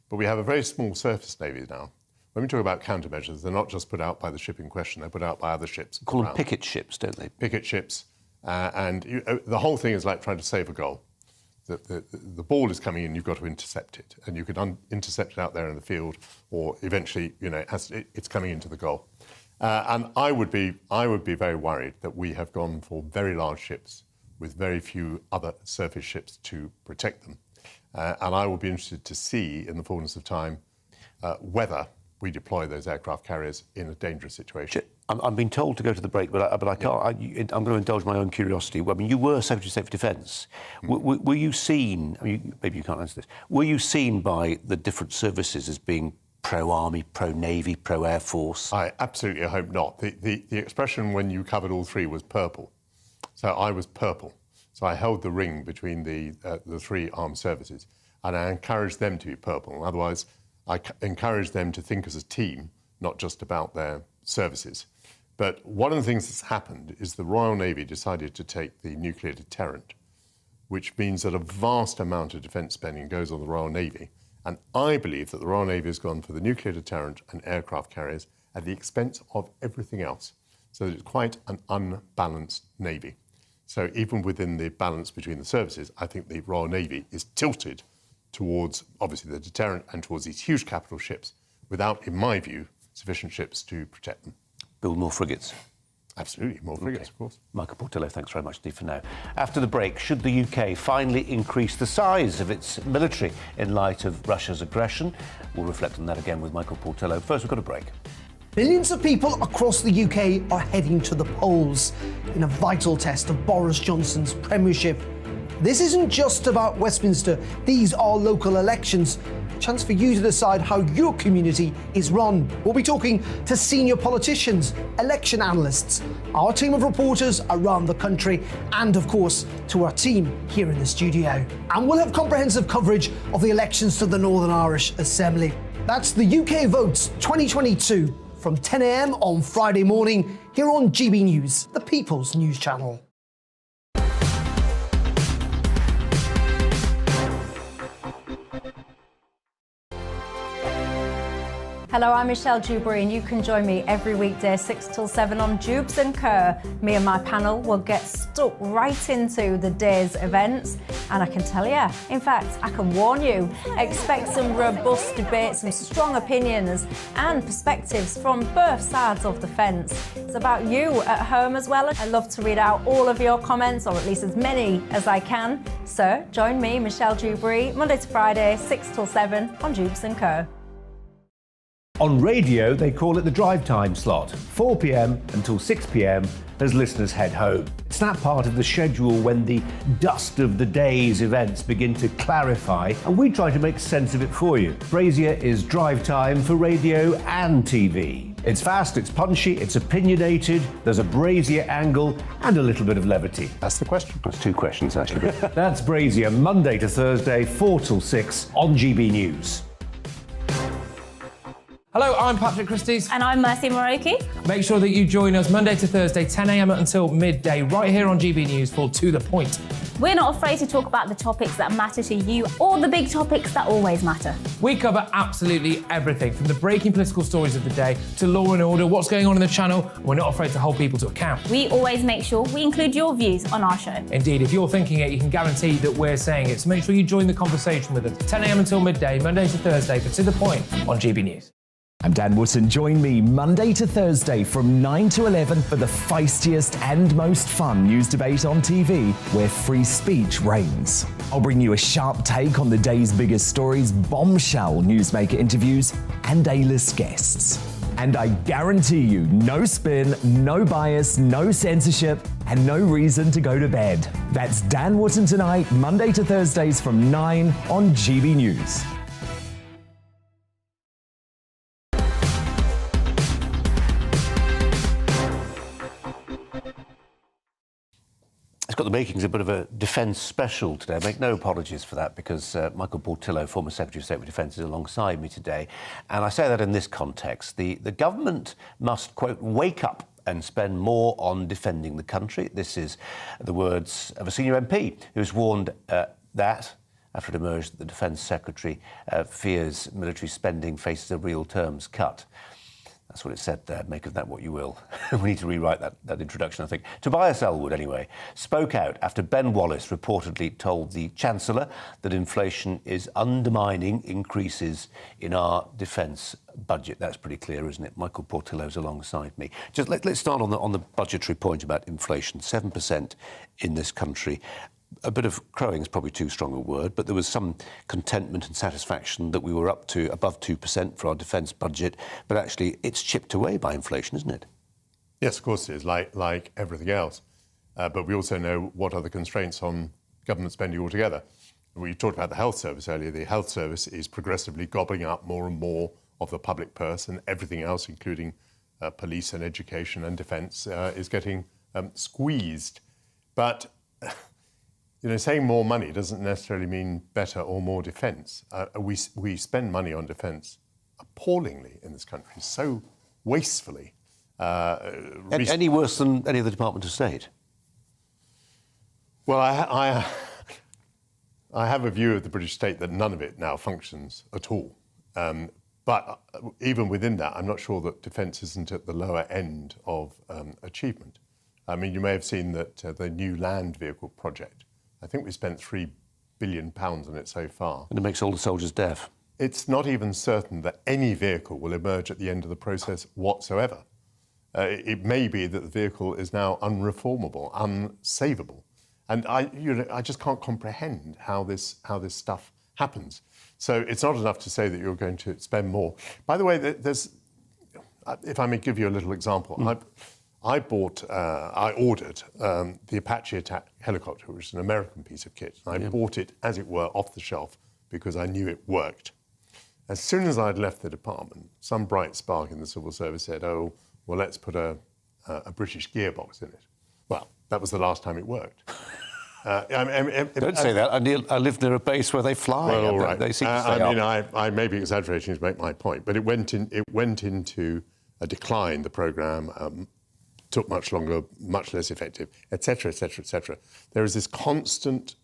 But we have a very small surface navy now. When we talk about countermeasures, they're not just put out by the ship in question; they're put out by other ships. Call them picket ships, don't they? Picket ships, and the whole thing is like trying to save a goal. The ball is coming in, you've got to intercept it, and you can intercept it out there in the field, or eventually, it's coming into the goal. And I would be very worried that we have gone for very large ships with very few other surface ships to protect them. And I will be interested to see, in the fullness of time, whether we deploy those aircraft carriers in a dangerous situation. I'm being told to go to the break, but I can't. I'm going to indulge my own curiosity. I mean, you were Secretary of State for Defence. Were you seen? I mean, maybe you can't answer this. Were you seen by the different services as being pro-Army, pro-Navy, pro-Air Force? I absolutely hope not. The expression when you covered all 3 was purple. So I was purple. So I held the ring between the 3 armed services, and I encouraged them to be purple. Otherwise, I encouraged them to think as a team, not just about their services. But one of the things that's happened is the Royal Navy decided to take the nuclear deterrent, which means that a vast amount of defence spending goes on the Royal Navy. And I believe that the Royal Navy has gone for the nuclear deterrent and aircraft carriers at the expense of everything else. So that it's quite an unbalanced Navy. So even within the balance between the services, I think the Royal Navy is tilted towards, obviously, the deterrent and towards these huge capital ships without, in my view, sufficient ships to protect them. Build more frigates. Absolutely, more frigates, of course. Michael Portillo, thanks very much indeed for now. After the break, should the UK finally increase the size of its military in light of Russia's aggression? We'll reflect on that again with Michael Portillo. First, we've got a break. Millions of people across the UK are heading to the polls in a vital test of Boris Johnson's premiership. This isn't just about Westminster. These are local elections. A chance for you to decide how your community is run. We'll be talking to senior politicians, election analysts, our team of reporters around the country, and of course, to our team here in the studio. And we'll have comprehensive coverage of the elections to the Northern Irish Assembly. That's the UK Votes 2022 from 10 a.m. on Friday morning here on GB News, the People's News Channel. Hello, I'm Michelle Dewberry, and you can join me every weekday 6 till 7 on Jubes and Kerr. Me and my panel will get stuck right into the day's events, and I can tell you, in fact, I can warn you, expect some robust debates, some strong opinions and perspectives from both sides of the fence. It's about you at home as well. I love to read out all of your comments, or at least as many as I can. So join me, Michelle Dewberry, Monday to Friday, 6 till 7 on Jubes and Kerr. On radio, they call it the drive time slot, 4 p.m. until 6 p.m. as listeners head home. It's that part of the schedule when the dust of the day's events begin to clarify, and we try to make sense of it for you. Brazier is drive time for radio and TV. It's fast, it's punchy, it's opinionated, there's a Brazier angle and a little bit of levity. That's the question. That's two questions, actually. That's Brazier, Monday to Thursday, 4 till 6 on GB News. Hello, I'm Patrick Christie's. And I'm Mercy Moroki. Make sure that you join us Monday to Thursday, 10 a.m. until midday, right here on GB News for To The Point. We're not afraid to talk about the topics that matter to you, or the big topics that always matter. We cover absolutely everything, from the breaking political stories of the day to law and order, what's going on in the channel. We're not afraid to hold people to account. We always make sure we include your views on our show. Indeed, if you're thinking it, you can guarantee that we're saying it. So make sure you join the conversation with us, 10 a.m. until midday, Monday to Thursday, for To The Point on GB News. I'm Dan Wootton. Join me Monday to Thursday from 9 to 11 for the feistiest and most fun news debate on TV, where free speech reigns. I'll bring you a sharp take on the day's biggest stories, bombshell newsmaker interviews, and A-list guests. And I guarantee you, no spin, no bias, no censorship, and no reason to go to bed. That's Dan Wootton tonight, Monday to Thursdays from 9 on GB News. It's got the makings of a bit of a defence special today. I make no apologies for that, because Michael Portillo, former Secretary of State for Defence, is alongside me today. And I say that in this context. The government must, quote, wake up and spend more on defending the country. This is the words of a senior MP who's warned that after it emerged that the Defence Secretary fears military spending faces a real terms cut. That's what it said there. Make of that what you will. We need to rewrite that introduction, I think. Tobias Ellwood, anyway, spoke out after Ben Wallace reportedly told the Chancellor that inflation is undermining increases in our defence budget. That's pretty clear, isn't it? Michael Portillo's alongside me. Just let's start on the budgetary point about inflation. 7% in this country. A bit of crowing is probably too strong a word, but there was some contentment and satisfaction that we were up to above 2% for our defence budget. But actually, it's chipped away by inflation, isn't it? Yes, of course it is, like everything else. But we also know what are the constraints on government spending altogether. We talked about the health service earlier. The health service is progressively gobbling up more and more of the public purse, and everything else, including police and education and defence, is getting squeezed. But saying more money doesn't necessarily mean better or more defence. We spend money on defence appallingly in this country, so wastefully. Any worse than any other Department of State? Well, I have a view of the British state that none of it now functions at all. But even within that, I'm not sure that defence isn't at the lower end of achievement. I mean, you may have seen that the new land vehicle project, I think we spent £3 billion on it so far. And it makes all the soldiers deaf. It's not even certain that any vehicle will emerge at the end of the process whatsoever. It may be that the vehicle is now unreformable, unsavable. And I just can't comprehend how this stuff happens. So it's not enough to say that you're going to spend more. By the way, if I may give you a little example, I ordered the Apache attack helicopter, which is an American piece of kit. And I bought it, as it were, off the shelf because I knew it worked. As soon as I'd left the department, some bright spark in the civil service said, oh, well, let's put a British gearbox in it. Well, that was the last time it worked. Don't say that. I live near a base where they fly. Well, all right. They seem to stay up. I may be exaggerating to make my point, but it went into a decline. The programme took much longer, much less effective, etc., etc., etc. There is this constant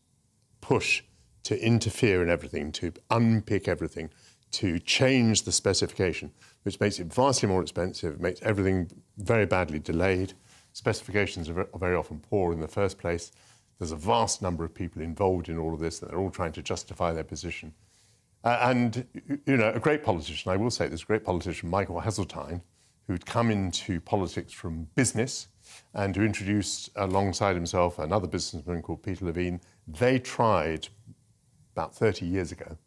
push to interfere in everything, to unpick everything, to change the specification, which makes it vastly more expensive, makes everything very badly delayed. Specifications are very often poor in the first place. There's a vast number of people involved in all of this, and they're all trying to justify their position. And, you know, a great politician, I will say this, great politician, Michael Heseltine, who'd come into politics from business and who introduced alongside himself another businessman called Peter Levine. They tried about 30 years ago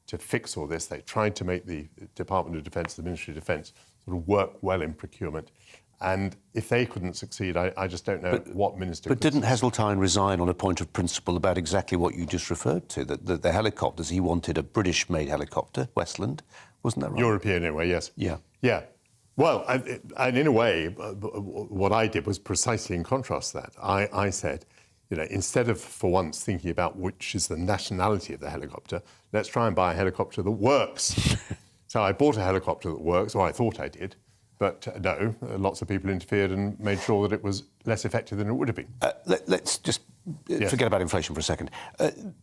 to fix all this. They tried to make the Department of Defence, the Ministry of Defence, sort of work well in procurement. And if they couldn't succeed, I just don't know what minister could. But didn't Heseltine resign on a point of principle about exactly what you just referred to? That the helicopters, he wanted a British-made helicopter, Westland, wasn't that right? European anyway, yes. Yeah. Yeah. Well, and in a way, what I did was precisely in contrast to that. I said, you know, instead of for once thinking about which is the nationality of the helicopter, let's try and buy a helicopter that works. So I bought a helicopter that works, or I thought I did. But no, lots of people interfered and made sure that it was less effective than it would have been. Let's just forget about inflation for a second.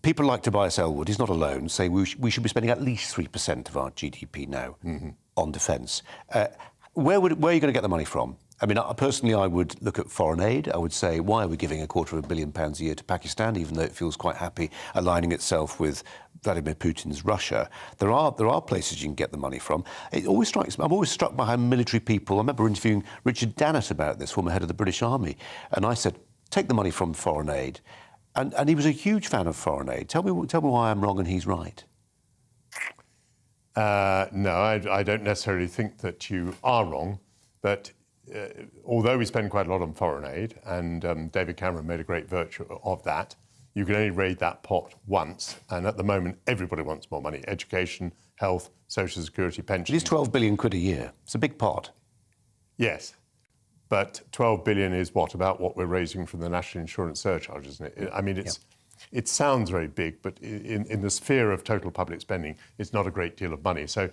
People like Tobias Ellwood, he's not alone, say we should be spending at least 3% of our GDP now on defence. Where are you going to get the money from? I mean, personally, I would look at foreign aid. I would say, why are we giving £250 million a year to Pakistan, even though it feels quite happy aligning itself with Vladimir Putin's Russia? There are places you can get the money from. It always strikes me. I'm always struck by how military people. I remember interviewing Richard Dannett about this, former head of the British Army, and I said, take the money from foreign aid, and he was a huge fan of foreign aid. Tell me why I'm wrong and he's right. No, I don't necessarily think that you are wrong, but although we spend quite a lot on foreign aid, and David Cameron made a great virtue of that, you can only raid that pot once, and at the moment everybody wants more money. Education, health, social security, pensions. It is 12 billion quid a year. It's a big pot. Yes, but 12 billion is about what we're raising from the national insurance surcharge, isn't it? I mean, it sounds very big, but in the sphere of total public spending, it's not a great deal of money. So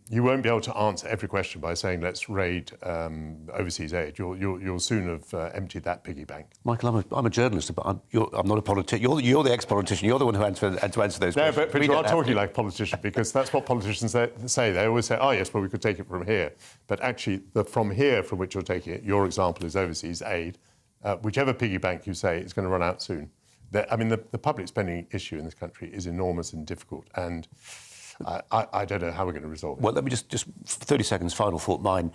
you won't be able to answer every question by saying, let's raid overseas aid. You'll soon have emptied that piggy bank. Michael, I'm a journalist, but I'm not a politician. You're the ex-politician. You're the one who had to answer those questions. No, but you are talking like a politician, because that's what politicians say. They always say, oh, yes, well, we could take it from here. But actually, the from here from which you're taking it, your example is overseas aid. Whichever piggy bank you say, it's going to run out soon. The public spending issue in this country is enormous and difficult, and I don't know how we're going to resolve it. Well, let me just 30 seconds, final thought mine.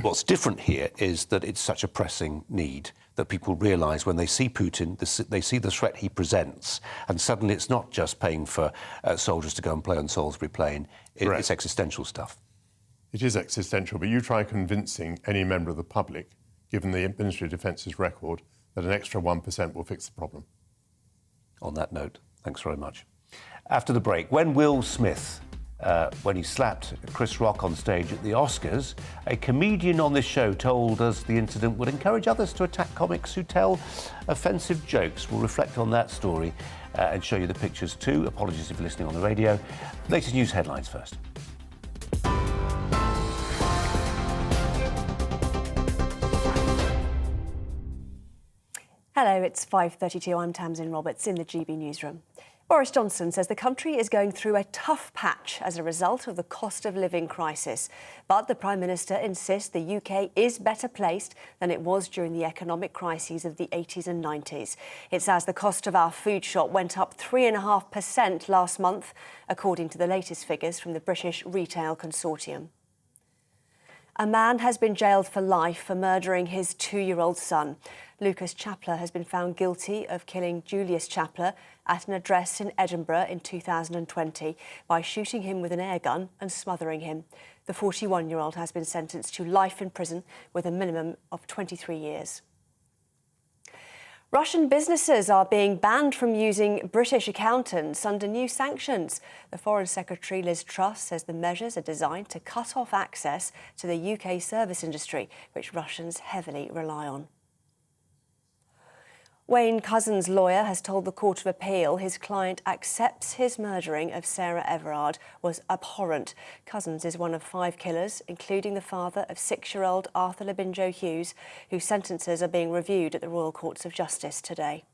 What's different here is that it's such a pressing need that people realise when they see Putin, they see the threat he presents, and suddenly it's not just paying for soldiers to go and play on Salisbury Plain. It's existential stuff. It is existential, but you try convincing any member of the public, given the Ministry of Defence's record, that an extra 1% will fix the problem. On that note, thanks very much. After the break, when Will Smith, when he slapped Chris Rock on stage at the Oscars, a comedian on this show told us the incident would encourage others to attack comics who tell offensive jokes. We'll reflect on that story and show you the pictures too. Apologies if you're listening on the radio. Latest news headlines first. Hello, it's 5:32. I'm Tamsin Roberts in the GB newsroom. Boris Johnson says the country is going through a tough patch as a result of the cost of living crisis. But the Prime Minister insists the UK is better placed than it was during the economic crises of the 80s and 90s. It says the cost of our food shop went up 3.5% last month, according to the latest figures from the British Retail Consortium. A man has been jailed for life for murdering his 2-year-old son. Lucas Chapler has been found guilty of killing Julius Chapler at an address in Edinburgh in 2020 by shooting him with an airgun and smothering him. The 41-year-old has been sentenced to life in prison with a minimum of 23 years. Russian businesses are being banned from using British accountants under new sanctions. The Foreign Secretary Liz Truss says the measures are designed to cut off access to the UK service industry, which Russians heavily rely on. Wayne Couzens' lawyer has told the Court of Appeal his client accepts his murdering of Sarah Everard was abhorrent. Couzens is one of 5 killers, including the father of 6-year-old Arthur Labinjo Hughes, whose sentences are being reviewed at the Royal Courts of Justice today.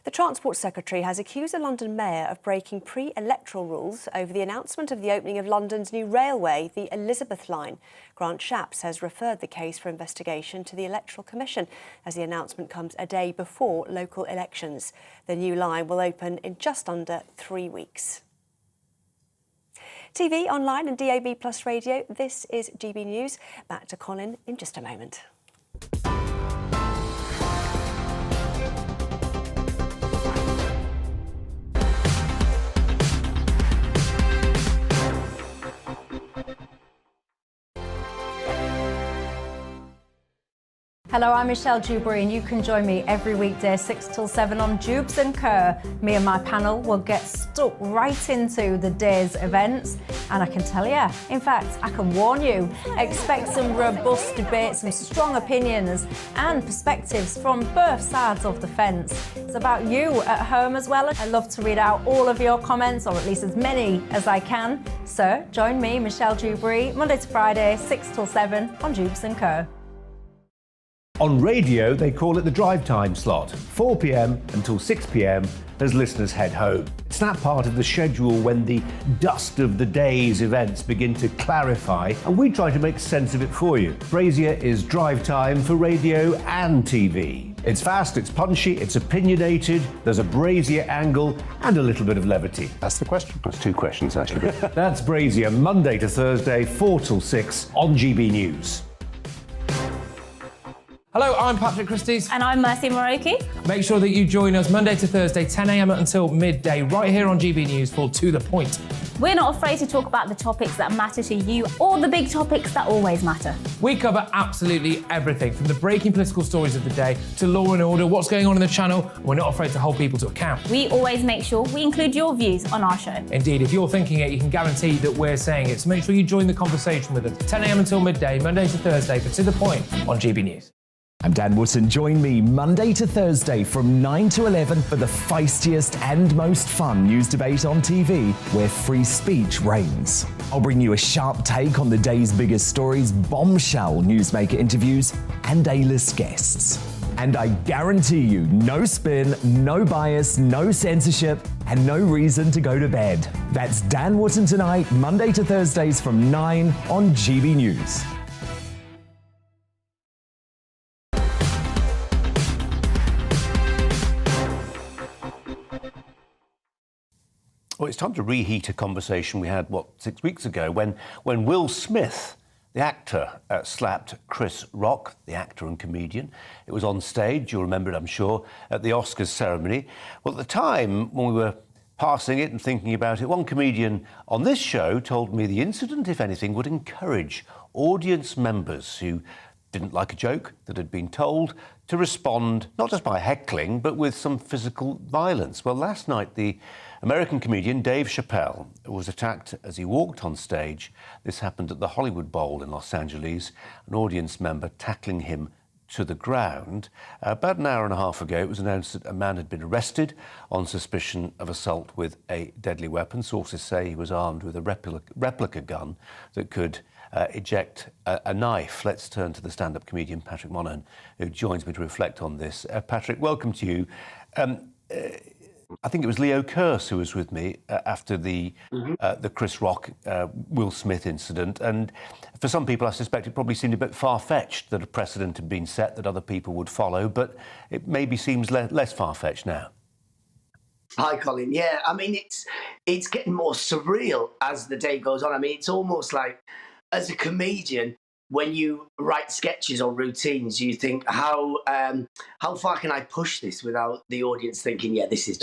The Transport Secretary has accused the London Mayor of breaking pre-electoral rules over the announcement of the opening of London's new railway, the Elizabeth Line. Grant Shapps has referred the case for investigation to the Electoral Commission as the announcement comes a day before local elections. The new line will open in just under 3 weeks. TV, online and DAB+ radio, this is GB News. Back to Colin in just a moment. Hello, I'm Michelle Dewberry and you can join me every weekday 6 till 7 on Jubes and Kerr. Me and my panel will get stuck right into the day's events, and I can tell you, in fact, I can warn you, expect some robust debates, some strong opinions and perspectives from both sides of the fence. It's about you at home as well. I love to read out all of your comments, or at least as many as I can. So join me, Michelle Dewberry, Monday to Friday, 6 till 7 on Jubes and Kerr. On radio, they call it the drive time slot, 4 p.m. until 6 p.m. as listeners head home. It's that part of the schedule when the dust of the day's events begin to clarify, and we try to make sense of it for you. Brazier is drive time for radio and TV. It's fast, it's punchy, it's opinionated, there's a Brazier angle and a little bit of levity. That's the question. That's 2 questions, actually. That's Brazier, Monday to Thursday, 4 till 6 on GB News. Hello, I'm Patrick Christie's. And I'm Mercy Moroki. Make sure that you join us Monday to Thursday, 10 a.m. until midday, right here on GB News for To The Point. We're not afraid to talk about the topics that matter to you, or the big topics that always matter. We cover absolutely everything, from the breaking political stories of the day to law and order, what's going on in the channel. We're not afraid to hold people to account. We always make sure we include your views on our show. Indeed, if you're thinking it, you can guarantee that we're saying it. So make sure you join the conversation with us, 10 a.m. until midday, Monday to Thursday for To The Point on GB News. I'm Dan Wootton. Join me Monday to Thursday from 9 to 11 for the feistiest and most fun news debate on TV, where free speech reigns. I'll bring you a sharp take on the day's biggest stories, bombshell newsmaker interviews, and A-list guests. And I guarantee you, no spin, no bias, no censorship, and no reason to go to bed. That's Dan Wootton tonight, Monday to Thursdays from 9 on GB News. Well, it's time to reheat a conversation we had, 6 weeks ago, when Will Smith, the actor, slapped Chris Rock, the actor and comedian. It was on stage, you'll remember it, I'm sure, at the Oscars ceremony. Well, at the time, when we were passing it and thinking about it, one comedian on this show told me the incident, if anything, would encourage audience members who didn't like a joke that had been told to respond not just by heckling, but with some physical violence. Well, last night, the American comedian Dave Chappelle was attacked as he walked on stage. This happened at the Hollywood Bowl in Los Angeles, an audience member tackling him to the ground. About an hour and a half ago, it was announced that a man had been arrested on suspicion of assault with a deadly weapon. Sources say he was armed with a replica gun that could eject a knife. Let's turn to the stand-up comedian Patrick Monaghan, who joins me to reflect on this. Patrick, welcome to you. I think it was Leo Kearse who was with me after the Chris Rock, Will Smith incident. And for some people, I suspect it probably seemed a bit far-fetched that a precedent had been set that other people would follow, but it maybe seems less far-fetched now. Hi, Colin. Yeah, I mean, it's getting more surreal as the day goes on. I mean, it's almost like, as a comedian, when you write sketches or routines, you think, how far can I push this without the audience thinking, yeah, this is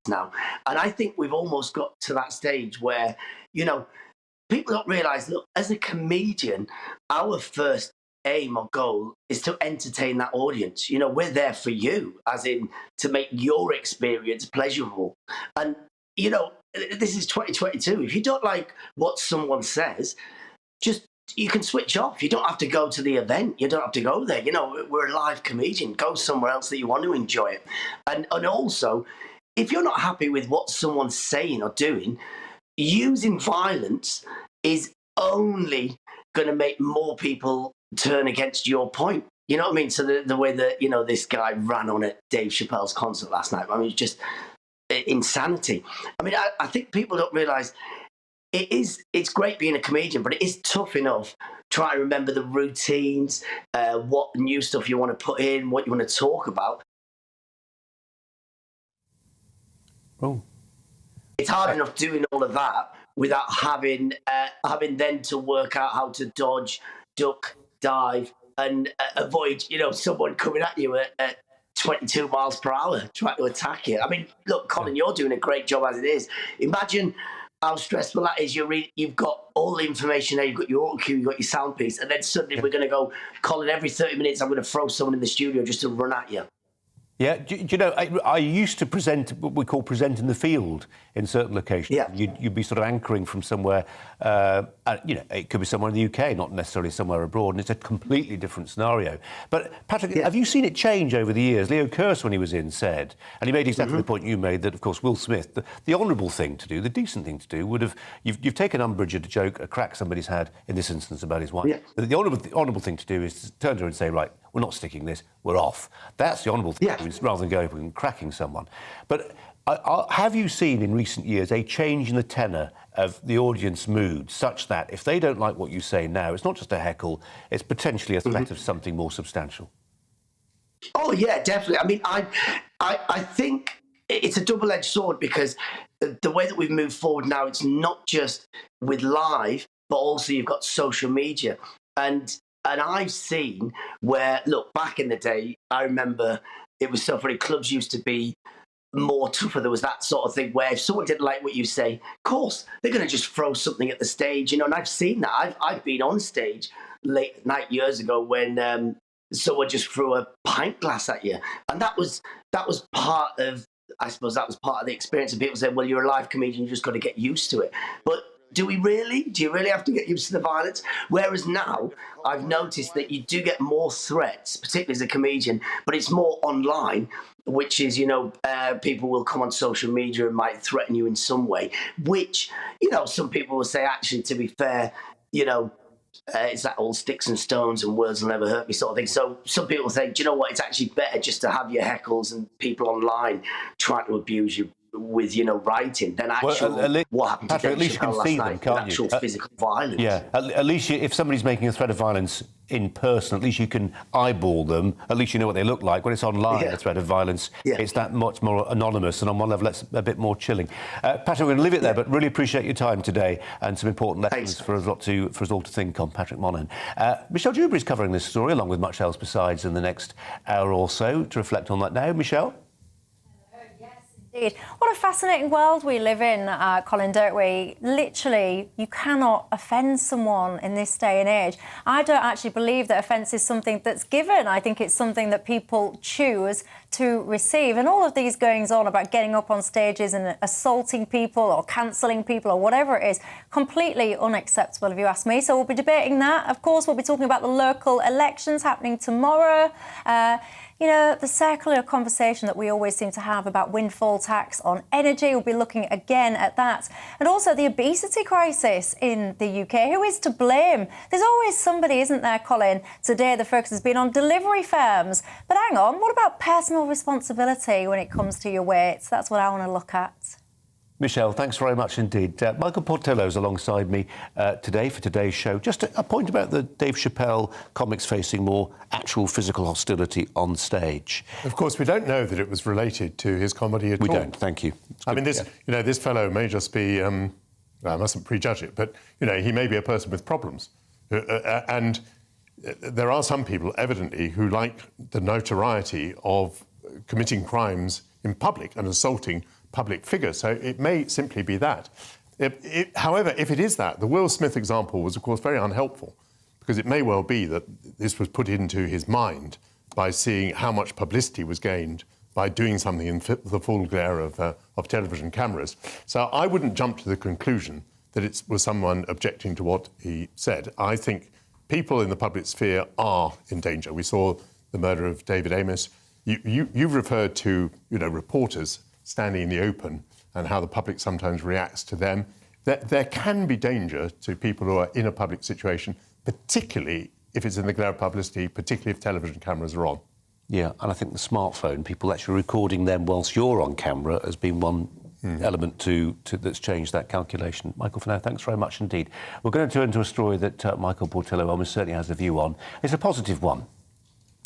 now. And I think we've almost got to that stage where, people don't realise, look, as a comedian, our first aim or goal is to entertain that audience. We're there for you, as in to make your experience pleasurable. And, this is 2022. If you don't like what someone says, you can switch off. You don't have to go to the event. You don't have to go there. We're a live comedian. Go somewhere else that you want to enjoy it. And also, if you're not happy with what someone's saying or doing, using violence is only going to make more people turn against your point. You know what I mean? So the way that, this guy ran on at Dave Chappelle's concert last night, I mean, it's just insanity. I mean, I think people don't realise it's great being a comedian, but it is tough enough trying to remember the routines, what new stuff you want to put in, what you want to talk about. Oh. It's hard enough doing all of that without having then to work out how to dodge, duck, dive, and avoid, someone coming at you at 22 miles per hour trying to attack you. I mean, look, Colin, you're doing a great job as it is. Imagine how stressful that is. You've got all the information there, you've got your auto cue, you've got your sound piece, and then suddenly we're going to go, Colin, every 30 minutes I'm going to throw someone in the studio just to run at you. Yeah, do you know, I used to present what we call present in the field in certain locations. Yeah. You'd be sort of anchoring from somewhere, it could be somewhere in the UK, not necessarily somewhere abroad, and it's a completely different scenario. But, Patrick, have you seen it change over the years? Leo Kearse, when he was in, said, and he made exactly the point you made, that, of course, Will Smith, the honourable thing to do, the decent thing to do, would have... You've taken umbrage at a joke, a crack somebody's had, in this instance, about his wife. Yeah. The honourable thing to do is to turn to her and say, right, we're not sticking this, we're off. That's the honourable thing to do, rather than going and cracking someone. But have you seen in recent years a change in the tenor of the audience mood, such that if they don't like what you say now, it's not just a heckle, it's potentially a threat of something more substantial? Oh, yeah, definitely. I mean, I think it's a double-edged sword, because the way that we've moved forward now, it's not just with live, but also you've got social media. And I've seen where, look, back in the day, I remember it was so funny, clubs used to be more tougher. There was that sort of thing where if someone didn't like what you say, of course, they're going to just throw something at the stage, and I've seen that. I've been on stage late at night years ago when someone just threw a pint glass at you. And that was part of, I suppose that was part of the experience, and people said, well, you're a live comedian, you just got to get used to it. But do you really have to get used to the violence? Whereas now, I've noticed that you do get more threats, particularly as a comedian, but it's more online, which is, people will come on social media and might threaten you in some way, which, some people will say, actually, to be fair, it's that old sticks and stones and words will never hurt me sort of thing. So some people think, do you know what, it's actually better just to have your heckles and people online trying to abuse you with, writing, than actually what happened to Dave Chappelle last night, with actual physical violence. Yeah, at least if somebody's making a threat of violence in person, at least you can eyeball them, at least you know what they look like. When it's online, a threat of violence, it's that much more anonymous, and on one level, that's a bit more chilling. Patrick, we're going to leave it there, but really appreciate your time today and some important lessons for us all to think on. Patrick Monaghan. Michelle Dewberry's covering this story, along with much else besides, in the next hour or so, to reflect on that now. Michelle? What a fascinating world we live in, Colin, don't we? Literally, you cannot offend someone in this day and age. I don't actually believe that offence is something that's given. I think it's something that people choose to receive. And all of these goings on about getting up on stages and assaulting people or cancelling people or whatever it is, completely unacceptable if you ask me. So we'll be debating that. Of course, we'll be talking about the local elections happening tomorrow. You know, the circular conversation that we always seem to have about windfall tax on energy, we'll be looking again at that. And also the obesity crisis in the UK. Who is to blame? There's always somebody, isn't there, Colin? Today the focus has been on delivery firms. But hang on, what about personal responsibility when it comes to your weight? That's what I want to look at. Michelle, thanks very much indeed. Michael Portillo's alongside me today for today's show. Just a point about the Dave Chappelle comics facing more actual physical hostility on stage. Of course, we don't know that it was related to his comedy at all. We don't, thank you. I mean, this fellow may just be, I mustn't prejudge it, but, he may be a person with problems. And there are some people, evidently, who like the notoriety of committing crimes in public and assaulting public figures, so it may simply be that. However, if it is that, the Will Smith example was, of course, very unhelpful, because it may well be that this was put into his mind by seeing how much publicity was gained by doing something in the full glare of television cameras. So I wouldn't jump to the conclusion that it was someone objecting to what he said. I think people in the public sphere are in danger. We saw the murder of David Amos. You've referred to, reporters standing in the open and how the public sometimes reacts to them. There can be danger to people who are in a public situation, particularly if it's in the glare of publicity, particularly if television cameras are on. Yeah, and I think the smartphone, people actually recording them whilst you're on camera, has been one element that's changed that calculation. Michael Fenner, thanks very much indeed. We're going to turn to a story that Michael Portillo almost certainly has a view on. It's a positive one.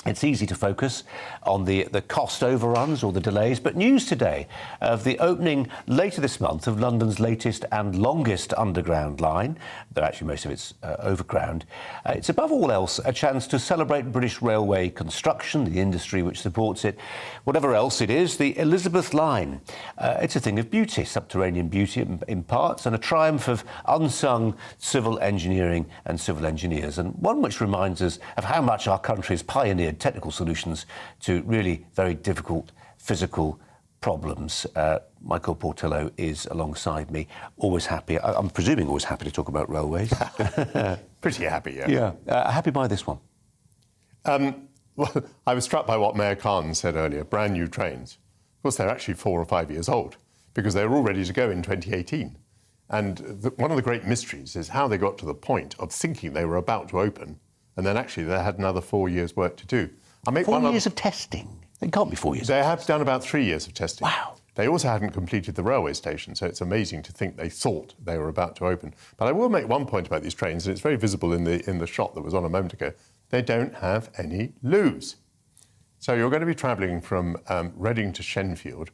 It's easy to focus on the cost overruns or the delays, but news today of the opening later this month of London's latest and longest underground line, though actually most of it's overground. It's above all else a chance to celebrate British railway construction, the industry which supports it, whatever else it is, the Elizabeth Line. It's a thing of beauty, subterranean beauty in parts, and a triumph of unsung civil engineering and civil engineers, and one which reminds us of how much our country has pioneered technical solutions to really very difficult physical problems. Michael Portillo is alongside me, always happy. I'm presuming always happy to talk about railways. Pretty happy, yeah. Yeah. Happy by this one? Well, I was struck by what Mayor Khan said earlier, brand new trains. Of course, they're actually 4 or 5 years old because they were all ready to go in 2018. And one of the great mysteries is how they got to the point of thinking they were about to open, and then actually they had another 4 years' work to do. 4 years of testing? It can't be 4 years. They have done about 3 years of testing. Wow. They also hadn't completed the railway station, so it's amazing to think they thought they were about to open. But I will make one point about these trains, and it's very visible in the shot that was on a moment ago. They don't have any loos. So you're going to be travelling from Reading to Shenfield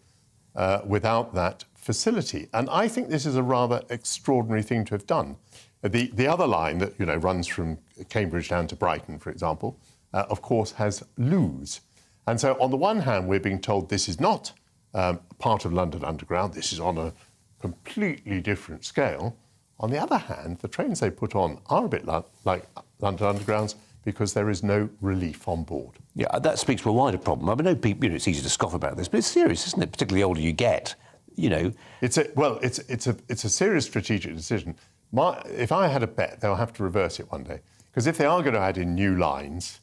without that facility. And I think this is a rather extraordinary thing to have done. The other line that runs from Cambridge down to Brighton, for example, of course, has loos. And so on the one hand, we're being told this is not part of London Underground. This is on a completely different scale. On the other hand, the trains they put on are a bit like London Undergrounds because there is no relief on board. Yeah, that speaks to a wider problem. I mean, I know people, it's easy to scoff about this, but it's serious, isn't it? Particularly the older you get, It's a serious strategic decision. If I had a bet, they'll have to reverse it one day. Because if they are going to add in new lines,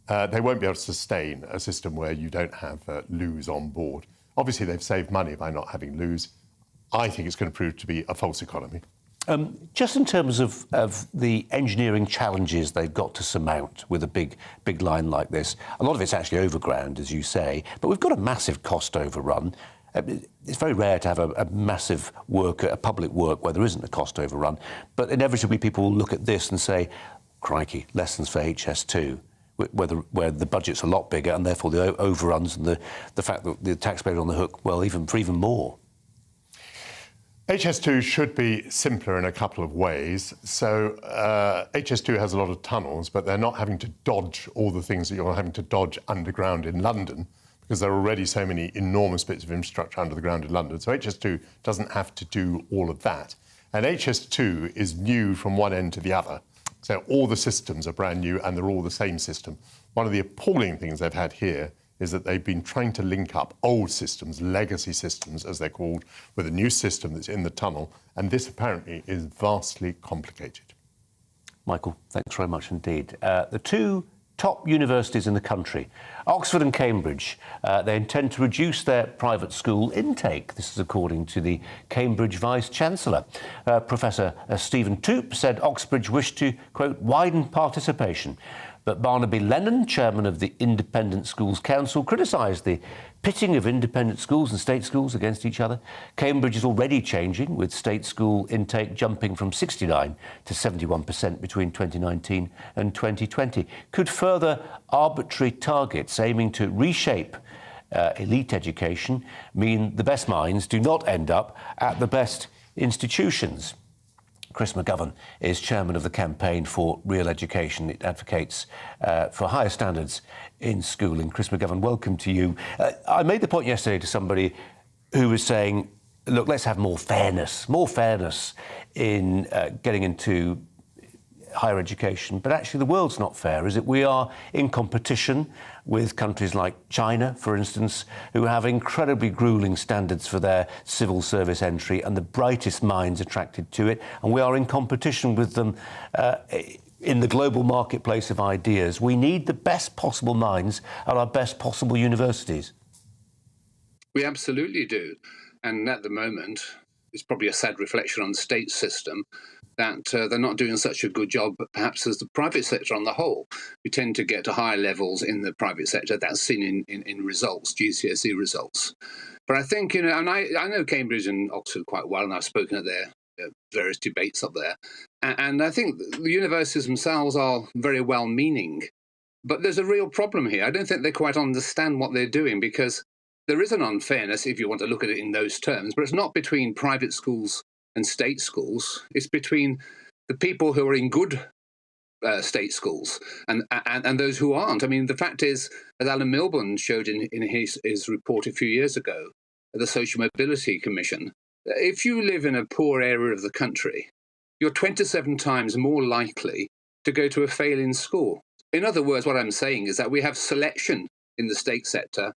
they won't be able to sustain a system where you don't have loos on board. Obviously, they've saved money by not having loos. I think it's going to prove to be a false economy. Just in terms of the engineering challenges they've got to surmount with a big line like this, a lot of it's actually overground, as you say, but we've got a massive cost overrun. It's very rare to have a massive work, a public work, where there isn't a cost overrun. But inevitably, people will look at this and say, crikey, lessons for HS2, where the budget's a lot bigger and therefore the overruns and the fact that the taxpayer's on the hook, well, even more. HS2 should be simpler in a couple of ways. So HS2 has a lot of tunnels, but they're not having to dodge all the things that you're having to dodge underground in London, because there are already so many enormous bits of infrastructure under the ground in London. So HS2 doesn't have to do all of that. And HS2 is new from one end to the other. So all the systems are brand new and they're all the same system. One of the appalling things they've had here is that they've been trying to link up old systems, legacy systems as they're called, with a new system that's in the tunnel. And this apparently is vastly complicated. Michael, thanks very much indeed. The two top universities in the country. Oxford and Cambridge, they intend to reduce their private school intake. This is according to the Cambridge Vice-Chancellor. Professor Stephen Toop said Oxbridge wished to, quote, widen participation. But Barnaby Lennon, chairman of the Independent Schools Council, criticised the pitting of independent schools and state schools against each other. Cambridge is already changing, with state school intake jumping from 69 to 71% between 2019 and 2020. Could further arbitrary targets aiming to reshape elite education mean the best minds do not end up at the best institutions? Chris McGovern is chairman of the Campaign for Real Education. It advocates for higher standards in schooling. Chris McGovern, welcome to you. I made the point yesterday to somebody who was saying, look, let's have more fairness in getting into higher education. But actually the world's not fair, is it? We are in competition with countries like China, for instance, who have incredibly grueling standards for their civil service entry and the brightest minds attracted to it. And we are in competition with them in the global marketplace of ideas. We need the best possible minds at our best possible universities. We absolutely do. And at the moment, it's probably a sad reflection on the state system that they're not doing such a good job, perhaps, as the private sector on the whole. We tend to get to higher levels in the private sector. That's seen in results, GCSE results. But I think, and I know Cambridge and Oxford quite well, and I've spoken at their various debates up there. And I think the universities themselves are very well-meaning. But there's a real problem here. I don't think they quite understand what they're doing, because there is an unfairness, if you want to look at it in those terms, but it's not between private schools and state schools. It's between the people who are in good state schools and those who aren't. I mean, the fact is, as Alan Milburn showed in his report a few years ago at the Social Mobility Commission, if you live in a poor area of the country, you're 27 times more likely to go to a failing school. In other words, what I'm saying is that we have selection in the state sector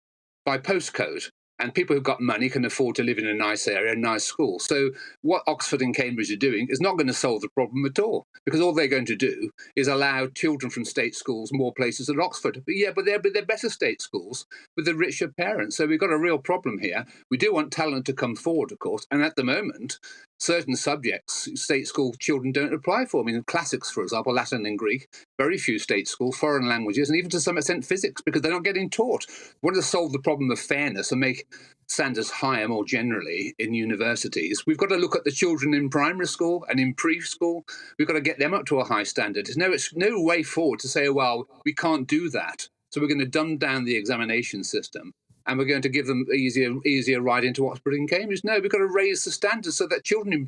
by postcode. And people who've got money can afford to live in a nice area, a nice school. So what Oxford and Cambridge are doing is not going to solve the problem at all, because all they're going to do is allow children from state schools more places than Oxford. But they're better state schools with the richer parents. So we've got a real problem here. We do want talent to come forward, of course. And at the moment, certain subjects state school children don't apply for. I mean, classics, for example, Latin and Greek, very few state schools, foreign languages, and even to some extent physics, because they're not getting taught. We want to solve the problem of fairness and make standards higher more generally in universities. We've got to look at the children in primary school and in preschool. We've got to get them up to a high standard. There's no way forward to say, well, we can't do that, so we're going to dumb down the examination system and we're going to give them easier ride into Oxford and Cambridge. No, we've got to raise the standards so that children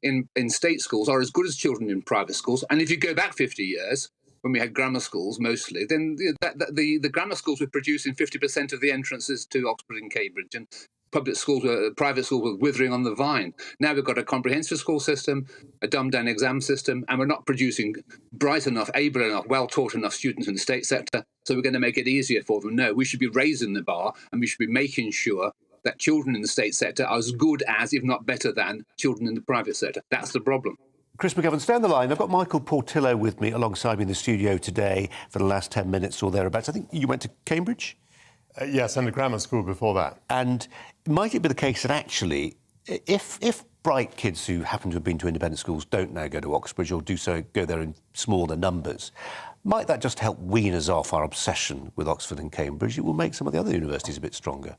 in state schools are as good as children in private schools. And if you go back 50 years, when we had grammar schools mostly, then the grammar schools were producing 50% of the entrances to Oxford and Cambridge, and private schools were withering on the vine. Now we've got a comprehensive school system, a dumbed-down exam system, and we're not producing bright enough, able enough, well-taught enough students in the state sector, so we're going to make it easier for them. No, we should be raising the bar, and we should be making sure that children in the state sector are as good as, if not better than, children in the private sector. That's the problem. Chris McGovern, stay on the line. I've got Michael Portillo with me alongside me in the studio today for the last 10 minutes or thereabouts. I think you went to Cambridge? Yes, and a grammar school before that. And might it be the case that actually, if bright kids who happen to have been to independent schools don't now go to Oxbridge or go there in smaller numbers, might that just help wean us off our obsession with Oxford and Cambridge? It will make some of the other universities a bit stronger.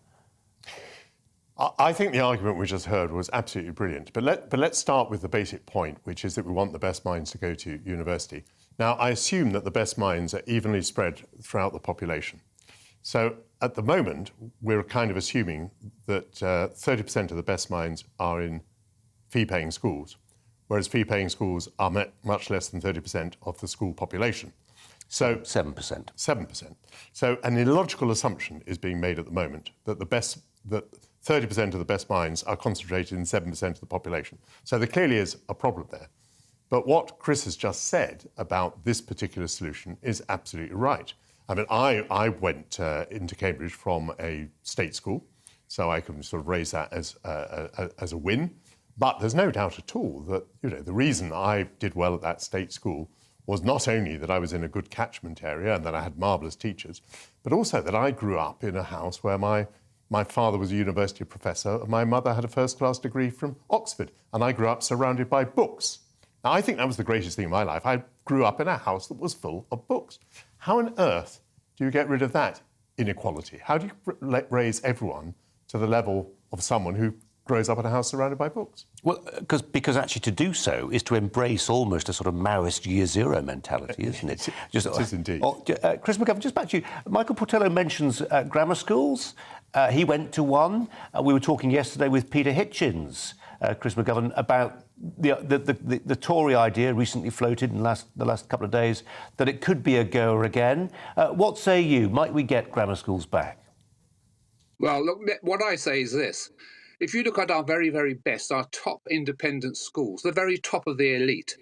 I think the argument we just heard was absolutely brilliant. But let's start with the basic point, which is that we want the best minds to go to university. Now, I assume that the best minds are evenly spread throughout the population. So at the moment, we're kind of assuming that 30% of the best minds are in fee-paying schools, whereas fee-paying schools are much less than 30% of the school population. So 7%. 7%. So an illogical assumption is being made at the moment that that 30% of the best minds are concentrated in 7% of the population. So there clearly is a problem there. But what Chris has just said about this particular solution is absolutely right. I mean, I went into Cambridge from a state school, so I can sort of raise that as a win. But there's no doubt at all that, the reason I did well at that state school was not only that I was in a good catchment area and that I had marvellous teachers, but also that I grew up in a house where my father was a university professor and my mother had a first-class degree from Oxford, and I grew up surrounded by books. Now, I think that was the greatest thing in my life. I grew up in a house that was full of books. How on earth do you get rid of that inequality? How do you raise everyone to the level of someone who grows up in a house surrounded by books? Well, because actually to do so is to embrace almost a sort of Maoist year zero mentality, isn't it? It is indeed. Chris McGovern, just back to you. Michael Portillo mentions grammar schools. He went to one. We were talking yesterday with Peter Hitchens, Chris McGovern, about the Tory idea recently floated in the last couple of days that it could be a goer again. What say you? Might we get grammar schools back? Well, look, what I say is this. If you look at our very, very best, our top independent schools, the very top of the elite,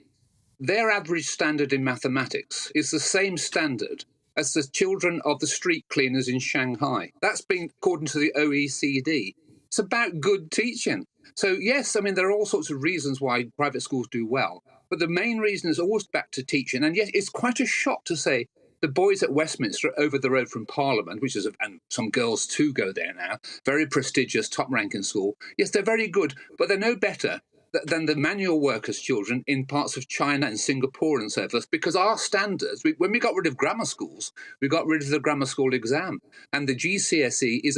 their average standard in mathematics is the same standard as the children of the street cleaners in Shanghai. That's been according to the OECD. It's about good teaching. So, yes, I mean, there are all sorts of reasons why private schools do well, but the main reason is always back to teaching. And yet it's quite a shock to say the boys at Westminster over the road from Parliament, which is, and some girls too go there now, very prestigious, top-ranking school. Yes, they're very good, but they're no better than the manual workers' children in parts of China and Singapore and so forth, because our standards, when we got rid of grammar schools, we got rid of the grammar school exam. And the GCSE is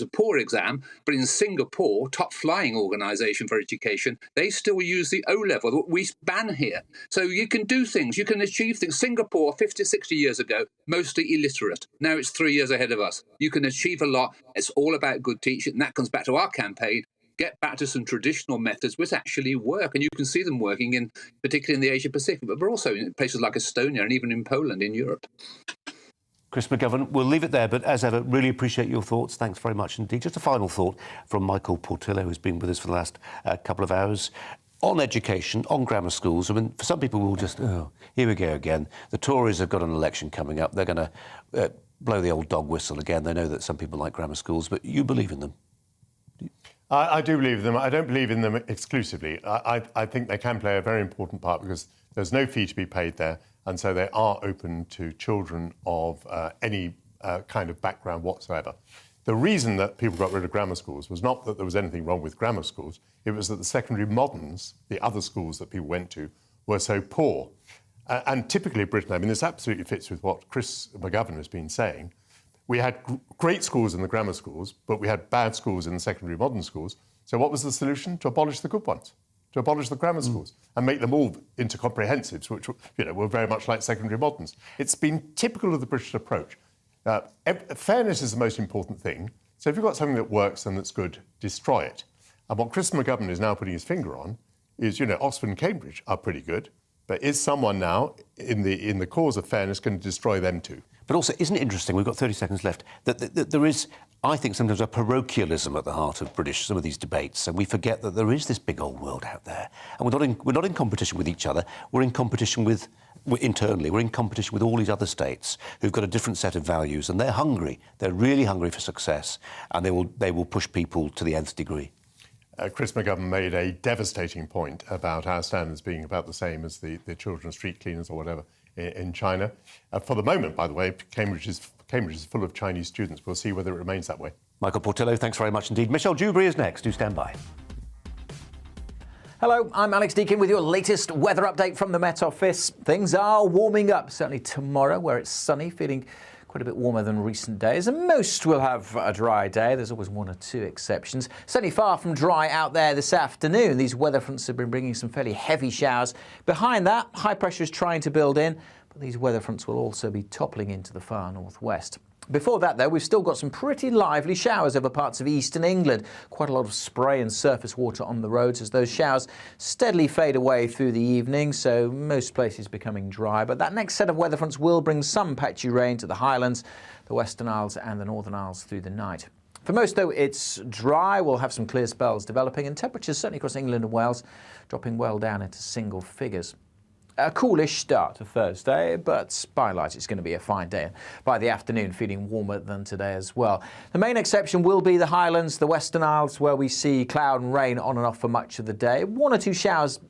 a poor exam, but in Singapore, top flying organisation for education, they still use the O-level that we ban here. So you can do things, you can achieve things. Singapore, 50, 60 years ago, mostly illiterate. Now it's 3 years ahead of us. You can achieve a lot. It's all about good teaching. And that comes back to our campaign. Get back to some traditional methods which actually work, and you can see them working particularly in the Asia Pacific, but also in places like Estonia and even in Poland in Europe. Chris McGovern, we'll leave it there, but as ever, really appreciate your thoughts. Thanks very much indeed. Just a final thought from Michael Portillo, who's been with us for the last couple of hours. On education, on grammar schools, I mean, for some people will just, here we go again. The Tories have got an election coming up. They're going to blow the old dog whistle again. They know that some people like grammar schools, but you believe in them. I do believe in them. I don't believe in them exclusively. I think they can play a very important part because there's no fee to be paid there, and so they are open to children of any kind of background whatsoever. The reason that people got rid of grammar schools was not that there was anything wrong with grammar schools, it was that the secondary moderns, the other schools that people went to, were so poor. And typically Britain, I mean, this absolutely fits with what Chris McGovern has been saying. We had great schools in the grammar schools, but we had bad schools in the secondary modern schools. So what was the solution? To abolish the good ones, to abolish the grammar schools and make them all into comprehensives, which were very much like secondary moderns. It's been typical of the British approach. Fairness is the most important thing. So if you've got something that works and that's good, destroy it. And what Chris McGovern is now putting his finger on is, Oxford and Cambridge are pretty good, but is someone now in the cause of fairness going to destroy them too? But also, isn't it interesting, we've got 30 seconds left, that there is, I think, sometimes a parochialism at the heart of some of these debates, and we forget that there is this big old world out there. And we're not in competition with each other, we're in competition internally, we're in competition with all these other states who've got a different set of values, and they're hungry, they're really hungry for success, and they will push people to the nth degree. Chris McGovern made a devastating point about our standards being about the same as the children's street cleaners or whatever in China. For the moment, by the way, Cambridge is full of Chinese students. We'll see whether it remains that way. Michael Portillo, thanks very much indeed. Michelle Dewberry is next. Do stand by. Hello, I'm Alex Deakin with your latest weather update from the Met Office. Things are warming up, certainly tomorrow, where it's sunny, feeling quite a bit warmer than recent days, and most will have a dry day. There's always one or two exceptions. Certainly far from dry out there this afternoon. These weather fronts have been bringing some fairly heavy showers. Behind that, high pressure is trying to build in, but these weather fronts will also be toppling into the far northwest. Before that, though, we've still got some pretty lively showers over parts of eastern England. Quite a lot of spray and surface water on the roads as those showers steadily fade away through the evening, so most places becoming dry. But that next set of weather fronts will bring some patchy rain to the Highlands, the Western Isles and the Northern Isles through the night. For most, though, it's dry. We'll have some clear spells developing, and temperatures certainly across England and Wales dropping well down into single figures. A coolish start to Thursday, but by and large it's going to be a fine day. By the afternoon, feeling warmer than today as well. The main exception will be the Highlands, the Western Isles, where we see cloud and rain on and off for much of the day. One or two showers